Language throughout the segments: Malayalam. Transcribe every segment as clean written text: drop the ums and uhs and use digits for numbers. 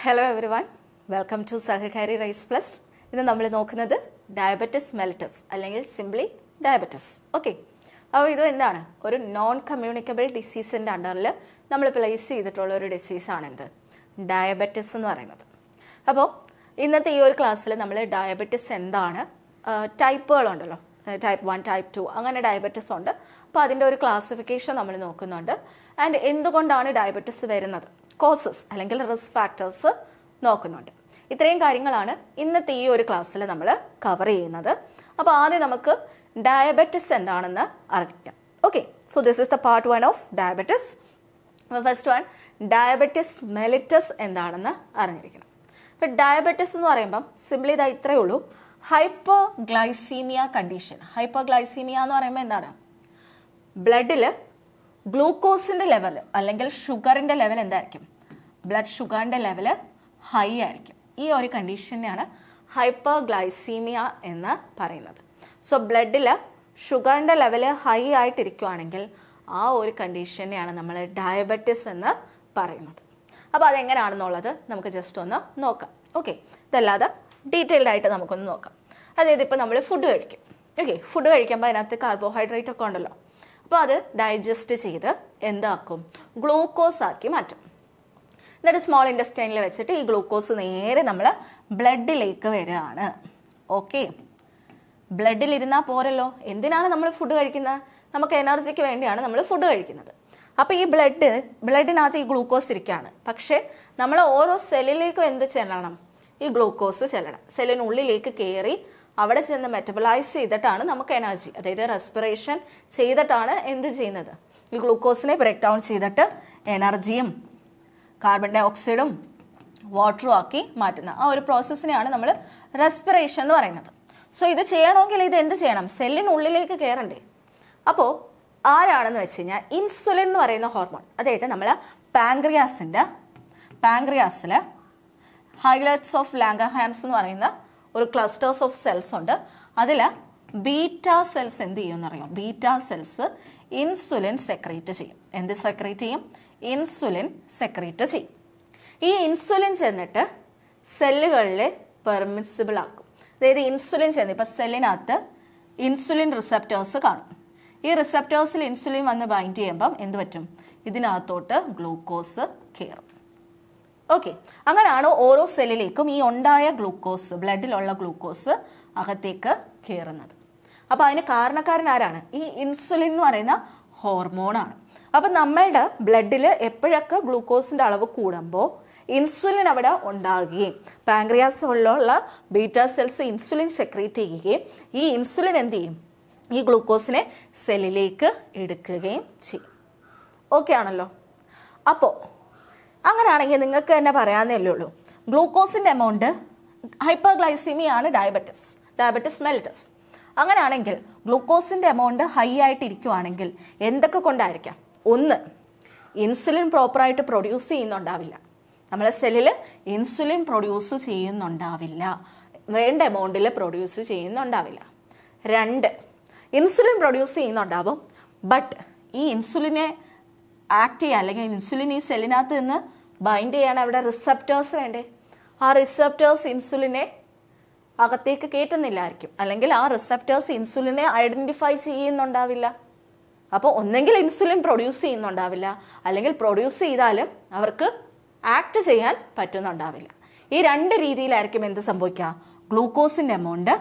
Hello everyone, welcome to Sahakari Rice Plus. ഇന്ന് നമ്മൾ നോക്കുന്നത് ഡയബറ്റിസ് മെലിറ്റസ് അല്ലെങ്കിൽ സിംപ്ലി ഡയബറ്റിസ്. ഓക്കെ, അപ്പോൾ ഇത് എന്താണ്? ഒരു നോൺ കമ്മ്യൂണിക്കബിൾ ഡിസീസിൻ്റെ അണ്ടറിൽ നമ്മൾ പ്ലേസ് ചെയ്തിട്ടുള്ള ഒരു ഡിസീസാണ് എന്ത്? ഡയബറ്റിസ് എന്ന് പറയുന്നത്. അപ്പോൾ ഇന്നത്തെ ഈ ഒരു ക്ലാസ്സിൽ നമ്മൾ ഡയബറ്റിസ് എന്താണ്, ടൈപ്പുകളുണ്ടല്ലോ, ടൈപ്പ് 1, ടൈപ്പ് 2 അങ്ങനെ ഡയബറ്റിസ് ഉണ്ട്. അപ്പോൾ അതിൻ്റെ ഒരു ക്ലാസിഫിക്കേഷൻ നമ്മൾ നോക്കുന്നുണ്ട്. ആൻഡ് എന്തുകൊണ്ടാണ് ഡയബറ്റിസ് വരുന്നത്, കോസസ് അല്ലെങ്കിൽ റിസ്ക് ഫാക്ടേഴ്സ് നോക്കുന്നുണ്ട്. ഇത്രയും കാര്യങ്ങളാണ് ഇന്നത്തെ ഈ ഒരു ക്ലാസ്സിൽ നമ്മൾ കവർ ചെയ്യുന്നത്. അപ്പോൾ ആദ്യം നമുക്ക് ഡയബറ്റിസ് എന്താണെന്ന് അറിയാം. Okay, so this is the part 1 of diabetes. First one, diabetes mellitus എന്താണെന്ന് അറിഞ്ഞിരിക്കണം. അപ്പോൾ ഡയബറ്റിസ് എന്ന് പറയുമ്പം സിംപ്ലി ഇതാ ഇത്രയേ ഉള്ളൂ, hyper glycaemia condition. Hyper glycaemia എന്ന് പറയുമ്പോൾ എന്താണ്? ബ്ലഡിൽ ഗ്ലൂക്കോസിൻ്റെ ലെവൽ അല്ലെങ്കിൽ ഷുഗറിൻ്റെ ലെവൽ എന്തായിരിക്കും? ബ്ലഡ് ഷുഗറിൻ്റെ ലെവൽ ഹൈ ആയിരിക്കും. ഈ ഒരു കണ്ടീഷനെയാണ് ഹൈപ്പർ ഗ്ലൈസീമിയ എന്ന് പറയുന്നത്. സോ ബ്ലഡിൽ ഷുഗറിൻ്റെ ലെവൽ ഹൈ ആയിട്ടിരിക്കുകയാണെങ്കിൽ ആ ഒരു കണ്ടീഷനെയാണ് നമ്മൾ ഡയബറ്റിസ് എന്ന് പറയുന്നത്. അപ്പോൾ അതെങ്ങനെയാണെന്നുള്ളത് നമുക്ക് ജസ്റ്റ് ഒന്ന് നോക്കാം. ഓക്കെ, ഇതല്ലാതെ ഡീറ്റെയിൽഡ് ആയിട്ട് നമുക്കൊന്ന് നോക്കാം. അതായത് ഇപ്പോൾ നമ്മൾ ഫുഡ് കഴിക്കും. ഓക്കെ, ഫുഡ് കഴിക്കുമ്പോൾ അതിനകത്ത് കാർബോഹൈഡ്രേറ്റ് ഒക്കെ ഉണ്ടല്ലോ. അപ്പോൾ അത് ഡൈജസ്റ്റ് ചെയ്ത് എന്താക്കും? ഗ്ലൂക്കോസ് ആക്കി മാറ്റും. എന്നിട്ട് സ്മോൾ ഇൻറ്റസ്റ്റൈനിൽ വെച്ചിട്ട് ഈ ഗ്ലൂക്കോസ് നേരെ നമ്മൾ ബ്ലഡിലേക്ക് വരികയാണ്. ഓക്കെ, ബ്ലഡിലിരുന്നാൽ പോരല്ലോ. എന്തിനാണ് നമ്മൾ ഫുഡ് കഴിക്കുന്നത്? നമുക്ക് എനർജിക്ക് വേണ്ടിയാണ് നമ്മൾ ഫുഡ് കഴിക്കുന്നത്. അപ്പോൾ ഈ ബ്ലഡിനകത്ത് ഈ ഗ്ലൂക്കോസ് ഇരിക്കുകയാണ്. പക്ഷേ നമ്മൾ ഓരോ സെല്ലിലേക്കും എന്ത് ചെല്ലണം? ഈ ഗ്ലൂക്കോസ് ചെല്ലണം. സെല്ലിനുള്ളിലേക്ക് കയറി അവിടെ ചെന്ന് മെറ്റബലൈസ് ചെയ്തിട്ടാണ് നമുക്ക് എനർജി, അതായത് റെസ്പിറേഷൻ ചെയ്തിട്ടാണ് എന്ത് ചെയ്യുന്നത്? ഈ ഗ്ലൂക്കോസിനെ ബ്രേക്ക് ഡൗൺ ചെയ്തിട്ട് എനർജിയും കാർബൺ ഡൈ ഓക്സൈഡും വാട്ടറും ആക്കി മാറ്റുന്ന ആ ഒരു പ്രോസസ്സിനെയാണ് നമ്മൾ റെസ്പിറേഷൻ എന്ന് പറയുന്നത്. സോ ഇത് ചെയ്യണമെങ്കിൽ ഇത് എന്ത് ചെയ്യണം? സെല്ലിനുള്ളിലേക്ക് കയറണ്ടേ? അപ്പോൾ ആരാണെന്ന് വെച്ച് കഴിഞ്ഞാൽ ഇൻസുലിൻ എന്ന് പറയുന്ന ഹോർമോൺ, അതായത് നമ്മൾ പാങ്ക്രിയാസിൽ ഹൈലൈറ്റ്സ് ഓഫ് ലാംഗർഹാൻസ് എന്ന് പറയുന്ന ഒരു ക്ലസ്റ്റേഴ്സ് ഓഫ് സെൽസ് ഉണ്ട്. അതിൽ ബീറ്റ സെൽസ് എന്ത് ചെയ്യുമെന്ന് അറിയാം? ബീറ്റ സെൽസ് ഇൻസുലിൻ സെക്രീറ്റ് ചെയ്യും. എന്ത് സെക്രീറ്റ് ചെയ്യും? ഇൻസുലിൻ സെക്രീറ്റ് ചെയ്യും. ഈ ഇൻസുലിൻ ചെന്നിട്ട് സെല്ലുകളിൽ പെർമിസിബിൾ ആക്കും. അതായത് ഇൻസുലിൻ ചെന്ന് ഇപ്പം സെല്ലിനകത്ത് ഇൻസുലിൻ റിസപ്റ്റേഴ്സ് കാണും. ഈ റിസപ്റ്റേഴ്സിൽ ഇൻസുലിൻ വന്ന് ബൈൻഡ് ചെയ്യുമ്പം എന്ത് പറ്റും? ഇതിനകത്തോട്ട് ഗ്ലൂക്കോസ് കയറും. ഓക്കെ, അങ്ങനെയാണ് ഓരോ സെല്ലിലേക്കും ഈ ഉണ്ടായ ഗ്ലൂക്കോസ്, ബ്ലഡിലുള്ള ഗ്ലൂക്കോസ് അകത്തേക്ക് കയറുന്നത്. അപ്പോൾ അതിന് കാരണക്കാരൻ ആരാണ്? ഈ ഇൻസുലിൻ എന്ന് പറയുന്ന ഹോർമോണാണ്. അപ്പം നമ്മളുടെ ബ്ലഡിൽ എപ്പോഴൊക്കെ ഗ്ലൂക്കോസിൻ്റെ അളവ് കൂടുമ്പോൾ ഇൻസുലിൻ അവിടെ ഉണ്ടാകുകയും പാങ്ക്രിയാസിലുള്ള ബീറ്റ സെൽസ് ഇൻസുലിൻ സെക്രീറ്റ് ചെയ്യുകയും ഈ ഇൻസുലിൻ എന്ത് ചെയ്യും? ഈ ഗ്ലൂക്കോസിനെ സെല്ലിലേക്ക് എടുക്കുകയും ചെയ്യും. ഓക്കെ ആണല്ലോ? അപ്പോൾ അങ്ങനെയാണെങ്കിൽ നിങ്ങൾക്ക് തന്നെ പറയാമെന്നല്ലേ ഉള്ളൂ, ഗ്ലൂക്കോസിൻ്റെ എമൗണ്ട് ഹൈപ്പർ ഗ്ലൈസീമിയാണ് ഡയബറ്റിസ് മെലിറ്റസ്. അങ്ങനെയാണെങ്കിൽ ഗ്ലൂക്കോസിൻ്റെ എമൗണ്ട് ഹൈ ആയിട്ടിരിക്കുവാണെങ്കിൽ എന്തൊക്കെ കൊണ്ടായിരിക്കാം? ഒന്ന്, ഇൻസുലിൻ പ്രോപ്പറായിട്ട് പ്രൊഡ്യൂസ് ചെയ്യുന്നുണ്ടാവില്ല. നമ്മളെ സെല്ലിൽ ഇൻസുലിൻ പ്രൊഡ്യൂസ് ചെയ്യുന്നുണ്ടാവില്ല, വേണ്ട എമൗണ്ടിൽ പ്രൊഡ്യൂസ് ചെയ്യുന്നുണ്ടാവില്ല. രണ്ട്, ഇൻസുലിൻ പ്രൊഡ്യൂസ് ചെയ്യുന്നുണ്ടാവും, ബട്ട് ഈ ഇൻസുലിനെ ആക്ട് ചെയ്യാൻ അല്ലെങ്കിൽ ഇൻസുലിൻ ഈ സെല്ലിനകത്ത് നിന്ന് ബൈൻഡ് ചെയ്യാൻ അവിടെ റിസപ്റ്റേഴ്സ് വേണ്ടേ? ആ റിസപ്റ്റേഴ്സ് ഇൻസുലിനെ അകത്തേക്ക് കയറ്റുന്നില്ലായിരിക്കും, അല്ലെങ്കിൽ ആ റിസപ്റ്റേഴ്സ് ഇൻസുലിനെ ഐഡൻറ്റിഫൈ ചെയ്യുന്നുണ്ടാവില്ല. അപ്പോൾ ഒന്നെങ്കിൽ ഇൻസുലിൻ പ്രൊഡ്യൂസ് ചെയ്യുന്നുണ്ടാവില്ല, അല്ലെങ്കിൽ പ്രൊഡ്യൂസ് ചെയ്താലും അവർക്ക് ആക്ട് ചെയ്യാൻ പറ്റുന്നുണ്ടാവില്ല. ഈ രണ്ട് രീതിയിലായിരിക്കും എന്ത് സംഭവിക്കുക? ഗ്ലൂക്കോസിൻ്റെ എമൗണ്ട്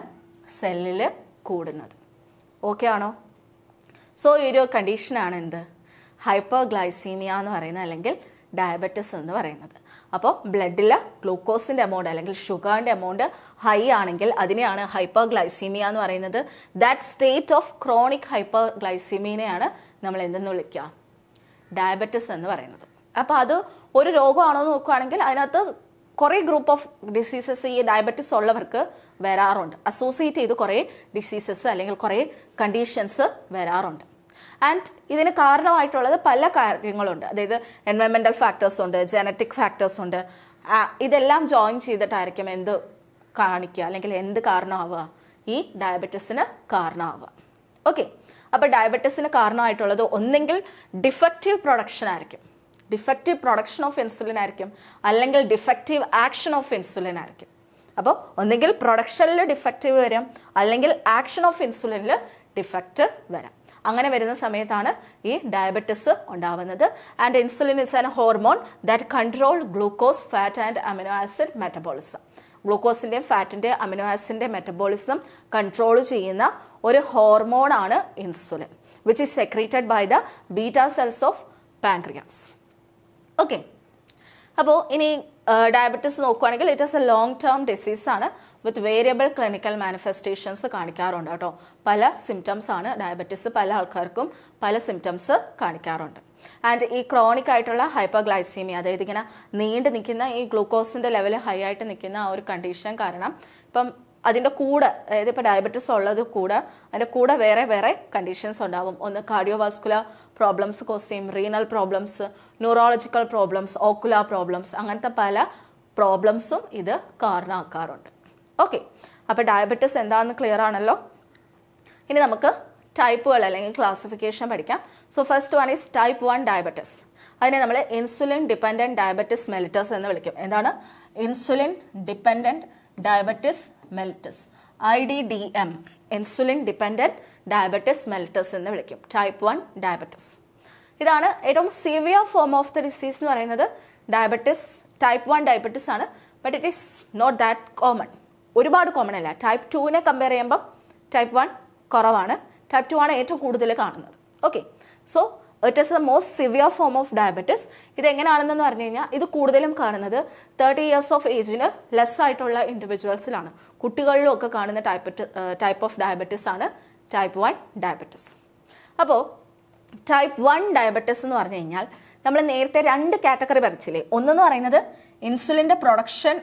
സെല്ലിൽ കൂടുന്നത്. ഓക്കെ ആണോ? സോ ഈ ഒരു കണ്ടീഷനാണ് എന്ത്? ഹൈപ്പർ ഗ്ലൈസീമിയ എന്ന് പറയുന്നത് അല്ലെങ്കിൽ ഡയബറ്റിസ് എന്ന് പറയുന്നത്. അപ്പോൾ ബ്ലഡിൽ ഗ്ലൂക്കോസിൻ്റെ എമൗണ്ട് അല്ലെങ്കിൽ ഷുഗറിൻ്റെ എമൗണ്ട് ഹൈ ആണെങ്കിൽ അതിനെയാണ് ഹൈപ്പർ ഗ്ലൈസീമിയ എന്ന് പറയുന്നത്. ദാറ്റ് സ്റ്റേറ്റ് ഓഫ് ക്രോണിക് ഹൈപ്പർ ഗ്ലൈസീമിയനെയാണ് നമ്മൾ എന്തെന്ന് വിളിക്കുക? ഡയബറ്റിസ് എന്ന് പറയുന്നത്. അപ്പോൾ അത് ഒരു രോഗമാണോ എന്ന് നോക്കുകയാണെങ്കിൽ അതിനകത്ത് കുറേ ഗ്രൂപ്പ് ഓഫ് ഡിസീസസ് ഈ ഡയബറ്റിസ് ഉള്ളവർക്ക് വരാറുണ്ട്. അസോസിയേറ്റ് ചെയ്ത് കുറേ ഡിസീസസ് അല്ലെങ്കിൽ കുറേ കണ്ടീഷൻസ് വരാറുണ്ട്. ആൻഡ് ഇതിന് കാരണമായിട്ടുള്ളത് പല കാര്യങ്ങളുണ്ട്. അതായത് എൻവയൺമെൻറ്റൽ ഫാക്ടേഴ്സ് ഉണ്ട്, ജനറ്റിക് ഫാക്ടേഴ്സ് ഉണ്ട്. ഇതെല്ലാം ജോയിൻ ചെയ്തിട്ടായിരിക്കും എന്ത് കാണിക്കുക അല്ലെങ്കിൽ എന്ത് കാരണമാവുക? ഈ ഡയബറ്റിസിന് കാരണമാവുക. ഓക്കെ, അപ്പോൾ ഡയബറ്റിസിന് കാരണമായിട്ടുള്ളത് ഒന്നെങ്കിൽ ഡിഫക്റ്റീവ് പ്രൊഡക്ഷൻ ആയിരിക്കും. ഡിഫക്റ്റീവ് പ്രൊഡക്ഷൻ ഓഫ് ഇൻസുലിൻ ആയിരിക്കും, അല്ലെങ്കിൽ ഡിഫക്റ്റീവ് ആക്ഷൻ ഓഫ് ഇൻസുലിൻ ആയിരിക്കും. അപ്പോൾ ഒന്നുകിൽ പ്രൊഡക്ഷനിൽ ഡിഫക്റ്റീവ് വരാം, അല്ലെങ്കിൽ ആക്ഷൻ ഓഫ് ഇൻസുലിനിൽ ഡിഫക്റ്റ് വരാം. അങ്ങനെ വരുന്ന സമയത്താണ് ഈ ഡയബറ്റിസ് ഉണ്ടാവുന്നത്. And insulin is an hormone that control glucose, fat and amino acid metabolism. ഗ്ലൂക്കോസിൻ്റെ, ഫാറ്റിൻ്റെ, അമിനോ ആസിഡിൻ്റെ മെറ്റബോളിസം കൺട്രോൾ ചെയ്യുന്ന ഒരു ഹോർമോണാണ് insulin, which is secreted by the beta cells of pancreas. Okay, അപ്പോൾ ഇനി ഡയബറ്റിസ് നോക്കുകയാണെങ്കിൽ it is a long term disease ആണ് വിത്ത് വേരിയബിൾ ക്ലിനിക്കൽ മാനിഫെസ്റ്റേഷൻസ് കാണിക്കാറുണ്ട് കേട്ടോ. പല സിംറ്റംസ് ആണ് ഡയബറ്റിസ്, പല ആൾക്കാർക്കും പല സിംറ്റംസ് കാണിക്കാറുണ്ട്. ആൻഡ് ഈ ക്രോണിക് ആയിട്ടുള്ള ഹൈപ്പർഗ്ലൈസീമിയ, അതായത് ഇങ്ങനെ നീണ്ടു നിൽക്കുന്ന ഈ ഗ്ലൂക്കോസിൻ്റെ ലെവൽ ഹൈ ആയിട്ട് നിൽക്കുന്ന ആ ഒരു കണ്ടീഷൻ കാരണം ഇപ്പം അതിൻ്റെ കൂടെ, അതായത് ഇപ്പോൾ ഡയബറ്റിസ് ഉള്ളത് കൂടെ അതിൻ്റെ കൂടെ വേറെ വേറെ കണ്ടീഷൻസ് ഉണ്ടാവും. ഒന്ന് കാർഡിയോവാസ്കുലർ പ്രോബ്ലംസ് കോസ് ചെയ്യും, renal problems, neurological problems, ocular problems, അങ്ങനത്തെ പല പ്രോബ്ലംസും ഇത് കാരണമാക്കാറുണ്ട്. ഓക്കെ, അപ്പോൾ ഡയബറ്റിസ് എന്താണെന്ന് ക്ലിയർ ആണല്ലോ. ഇനി നമുക്ക് ടൈപ്പുകൾ അല്ലെങ്കിൽ ക്ലാസിഫിക്കേഷൻ പഠിക്കാം. So first one is type 1 diabetes. അതിനെ നമ്മൾ ഇൻസുലിൻ ഡിപ്പെൻഡൻറ്റ് ഡയബറ്റിസ് മെലിറ്റസ് എന്ന് വിളിക്കും. എന്താണ് insulin dependent diabetes mellitus, IDDM, insulin dependent diabetes mellitus എന്ന് വിളിക്കും. Type 1 diabetes. ഇതാണ് ഏറ്റവും severe form of the disease എന്ന് പറയുന്നത് ഡയബറ്റിസ്, ടൈപ്പ് 1 ഡയബറ്റിസ് ആണ്. But it is not that common, ഒരുപാട് കോമൺ അല്ല. ടൈപ്പ് 2നെ കമ്പയർ ചെയ്യുമ്പം ടൈപ്പ് 1 കുറവാണ്, ടൈപ്പ് 2 ആണ് ഏറ്റവും കൂടുതൽ കാണുന്നത്. Okay, so it is the most severe form of diabetes. ഇതെങ്ങനെയാണെന്ന് പറഞ്ഞു കഴിഞ്ഞാൽ ഇത് കൂടുതലും കാണുന്നത് 30 years ഓഫ് ഏജിന് ലെസ് ആയിട്ടുള്ള ഇൻഡിവിജ്വൽസിലാണ്. കുട്ടികളിലും ഒക്കെ കാണുന്ന ടൈപ്പ് ഓഫ് ഡയബറ്റിസ് ആണ് ടൈപ്പ് 1 ഡയബറ്റിസ്. അപ്പോൾ ടൈപ്പ് 1 ഡയബറ്റിസ് എന്ന് പറഞ്ഞു കഴിഞ്ഞാൽ നമ്മൾ നേരത്തെ 2 കാറ്റഗറി പഠിച്ചില്ലേ. ഒന്നെന്ന് പറയുന്നത് ഇൻസുലിൻ്റെ പ്രൊഡക്ഷൻ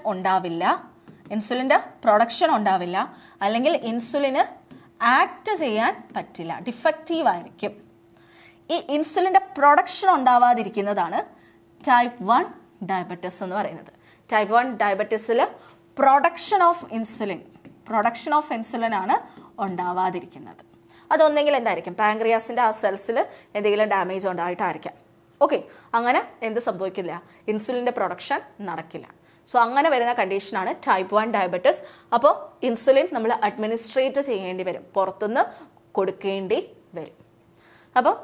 ഉണ്ടാവില്ല, അല്ലെങ്കിൽ ഇൻസുലിന് ആക്ട് ചെയ്യാൻ പറ്റില്ല, ഡിഫക്റ്റീവ് ആയിരിക്കും. ഈ ഇൻസുലിൻ്റെ പ്രൊഡക്ഷൻ ഉണ്ടാവാതിരിക്കുന്നതാണ് ടൈപ്പ് 1 ഡയബറ്റിസ് എന്ന് പറയുന്നത്. ടൈപ്പ് 1 ഡയബറ്റിസിൽ പ്രൊഡക്ഷൻ ഓഫ് ഇൻസുലിൻ ആണ് ഉണ്ടാവാതിരിക്കുന്നത്. അതൊന്നെങ്കിൽ എന്തായിരിക്കും, പാങ്ക്രിയാസിൻ്റെ ആ സെൽസിൽ എന്തെങ്കിലും ഡാമേജ് ഉണ്ടായിട്ടായിരിക്കാം. ഓക്കെ, അങ്ങനെ എന്ത് സംഭവിക്കില്ല, ഇൻസുലിൻ്റെ പ്രൊഡക്ഷൻ നടക്കില്ല. സോ അങ്ങനെ വരുന്ന കണ്ടീഷനാണ് ടൈപ്പ് 1 ഡയബറ്റിസ്. അപ്പോൾ ഇൻസുലിൻ നമ്മൾ അഡ്മിനിസ്ട്രേറ്റ് ചെയ്യേണ്ടി വരും, പുറത്തുനിന്ന് കൊടുക്കേണ്ടി വരും. അപ്പോൾ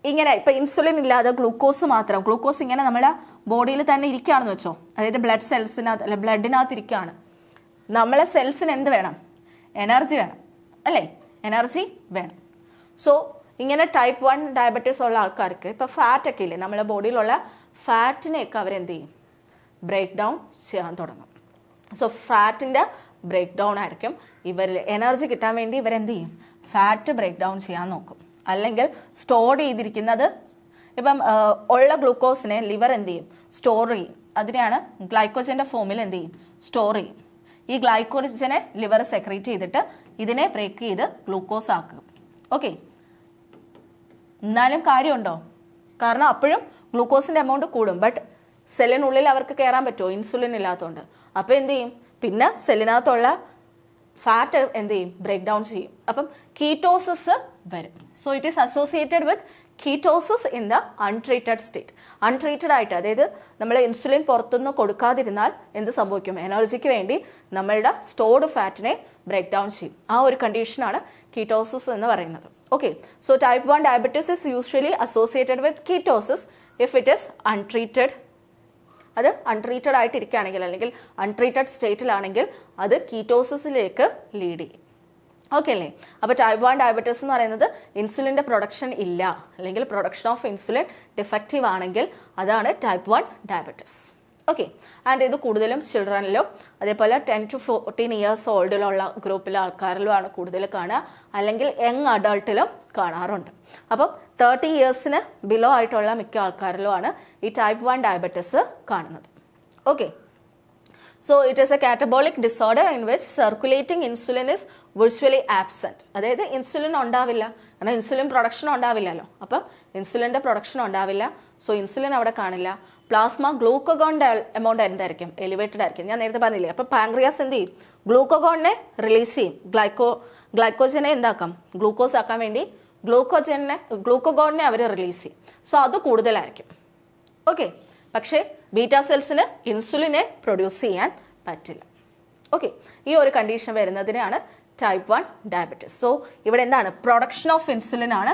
ഇങ്ങനെ ഇപ്പം ഇൻസുലിൻ ഇല്ലാതെ ഗ്ലൂക്കോസ് മാത്രം, ഗ്ലൂക്കോസ് ഇങ്ങനെ നമ്മുടെ ബോഡിയിൽ തന്നെ ഇരിക്കുകയാണെന്ന് വെച്ചോ, അതായത് ബ്ലഡ് സെൽസിനകത്ത് അല്ലെ ബ്ലഡിനകത്ത് ഇരിക്കുകയാണ്. നമ്മളെ സെൽസിന് എന്ത് വേണം, എനർജി വേണം അല്ലേ, എനർജി വേണം. സോ ഇങ്ങനെ ടൈപ്പ് 1 ഡയബറ്റീസ് ഉള്ള ആൾക്കാർക്ക് ഇപ്പോൾ ഫാറ്റൊക്കെ ഇല്ലേ, നമ്മുടെ ബോഡിയിലുള്ള ഫാറ്റിനെയൊക്കെ അവരെന്ത് ചെയ്യും, ബ്രേക്ക് ഡൗൺ ചെയ്യാൻ തുടങ്ങും. സോ ഫാറ്റിൻ്റെ ബ്രേക്ക് ഡൗൺ ആയിരിക്കും ഇവരിൽ. എനർജി കിട്ടാൻ വേണ്ടി ഇവരെന്ത് ചെയ്യും, ഫാറ്റ് ബ്രേക്ക് ഡൗൺ ചെയ്യാൻ നോക്കും. അല്ലെങ്കിൽ സ്റ്റോർ ചെയ്തിരിക്കുന്നത്, ഇപ്പം ഉള്ള ഗ്ലൂക്കോസിനെ ലിവർ എന്ത് ചെയ്യും, സ്റ്റോർ ചെയ്യും. അതിനെയാണ് ഗ്ലൈക്കോജൻ്റെ ഫോമിൽ എന്ത് ചെയ്യും, സ്റ്റോർ ചെയ്യും. ഈ ഗ്ലൈക്കോജനെ ലിവർ സെക്രീറ്റ് ചെയ്തിട്ട് ഇതിനെ ബ്രേക്ക് ചെയ്ത് ഗ്ലൂക്കോസ് ആക്കും. ഓക്കെ, എന്നാലും കാര്യമുണ്ടോ, കാരണം അപ്പോഴും ഗ്ലൂക്കോസിൻ്റെ എമൗണ്ട് കൂടും. ബട്ട് സെല്ലിനുള്ളിൽ അവർക്ക് കയറാൻ പറ്റുമോ, ഇൻസുലിൻ ഇല്ലാത്തതുകൊണ്ട്. അപ്പോൾ എന്ത് ചെയ്യും, പിന്നെ സെല്ലിനകത്തുള്ള ഫാറ്റ് എന്ത് ചെയ്യും, ബ്രേക്ക് ഡൗൺ ചെയ്യും. അപ്പം കീറ്റോസിസ് വരും. So it is associated with ketosis in the untreated state. Untreated ആയിട്ട്, അതായത് നമ്മൾ ഇൻസുലിൻ പുറത്തുനിന്ന് കൊടുക്കാതിരുന്നാൽ എന്ത് സംഭവിക്കും, എനർജിക്ക് വേണ്ടി നമ്മളുടെ സ്റ്റോർഡ് ഫാറ്റിനെ ബ്രേക്ക് ഡൗൺ ചെയ്യും. ആ ഒരു കണ്ടീഷനാണ് കീറ്റോസിസ് എന്ന് പറയുന്നത്. Okay, so type 1 diabetes is usually associated with ketosis if it is untreated. അത് അൺട്രീറ്റഡ് ആയിട്ടിരിക്കുകയാണെങ്കിൽ അല്ലെങ്കിൽ അൺട്രീറ്റഡ് സ്റ്റേറ്റിലാണെങ്കിൽ അത് കീറ്റോസിസിലേക്ക് ലീഡ് ചെയ്യും. ഓക്കെ അല്ലേ. അപ്പോൾ ടൈപ്പ് 1 ഡയബറ്റീസ് എന്ന് പറയുന്നത് ഇൻസുലിൻ്റെ പ്രൊഡക്ഷൻ ഇല്ല, അല്ലെങ്കിൽ പ്രൊഡക്ഷൻ ഓഫ് ഇൻസുലിൻ ഡിഫക്റ്റീവ് ആണെങ്കിൽ അതാണ് ടൈപ്പ് 1 ഡയബറ്റീസ്. ഓക്കെ, ആൻഡ് ഇത് കൂടുതലും ചിൽഡ്രനിലും അതേപോലെ 10 to 14 years ഓൾഡിലുള്ള ഗ്രൂപ്പിലെ ആൾക്കാരിലുമാണ് കൂടുതൽ കാണുക, അല്ലെങ്കിൽ യങ് അഡൾട്ടിലും കാണാറുണ്ട്. അപ്പം 30 yearsന് ബിലോ ആയിട്ടുള്ള മിക്ക ആൾക്കാരിലുമാണ് ഈ ടൈപ്പ് 1 ഡയബറ്റീസ് കാണുന്നത്. Okay, so it is a catabolic disorder in which circulating insulin is virtually absent. അതായത് ഇൻസുലിൻ ഉണ്ടാവില്ല, കാരണം ഇൻസുലിൻ പ്രൊഡക്ഷൻ ഉണ്ടാവില്ലല്ലോ. അപ്പം ഇൻസുലിൻ്റെ പ്രൊഡക്ഷൻ ഉണ്ടാവില്ല, സോ ഇൻസുലിൻ അവിടെ കാണില്ല. പ്ലാസ്മ ഗ്ലൂക്കോഗോണിൻ്റെ എമൗണ്ട് എന്തായിരിക്കും, എലിവേറ്റഡ് ആയിരിക്കും. ഞാൻ നേരത്തെ പറഞ്ഞില്ലേ, അപ്പോൾ പാങ്ക്രിയാസ് എന്ത് ചെയ്യും, ഗ്ലൂക്കോഗോണിനെ റിലീസ് ചെയ്യും. ഗ്ലൈക്കോജനെ എന്താക്കാം, ഗ്ലൂക്കോസ് ആക്കാൻ വേണ്ടി ഗ്ലൂക്കോഗോണിനെ അവർ റിലീസ് ചെയ്യും. സോ അത് കൂടുതലായിരിക്കും. ഓക്കെ. പക്ഷേ ബീറ്റാ സെൽസിന് ഇൻസുലിനെ പ്രൊഡ്യൂസ് ചെയ്യാൻ പറ്റില്ല. ഓക്കെ, ഈ ഒരു കണ്ടീഷൻ വരുന്നതിനാണ് ടൈപ്പ് 1 ഡയബറ്റിസ്. സോ ഇവിടെ എന്താണ്, പ്രൊഡക്ഷൻ ഓഫ് ഇൻസുലിൻ ആണ്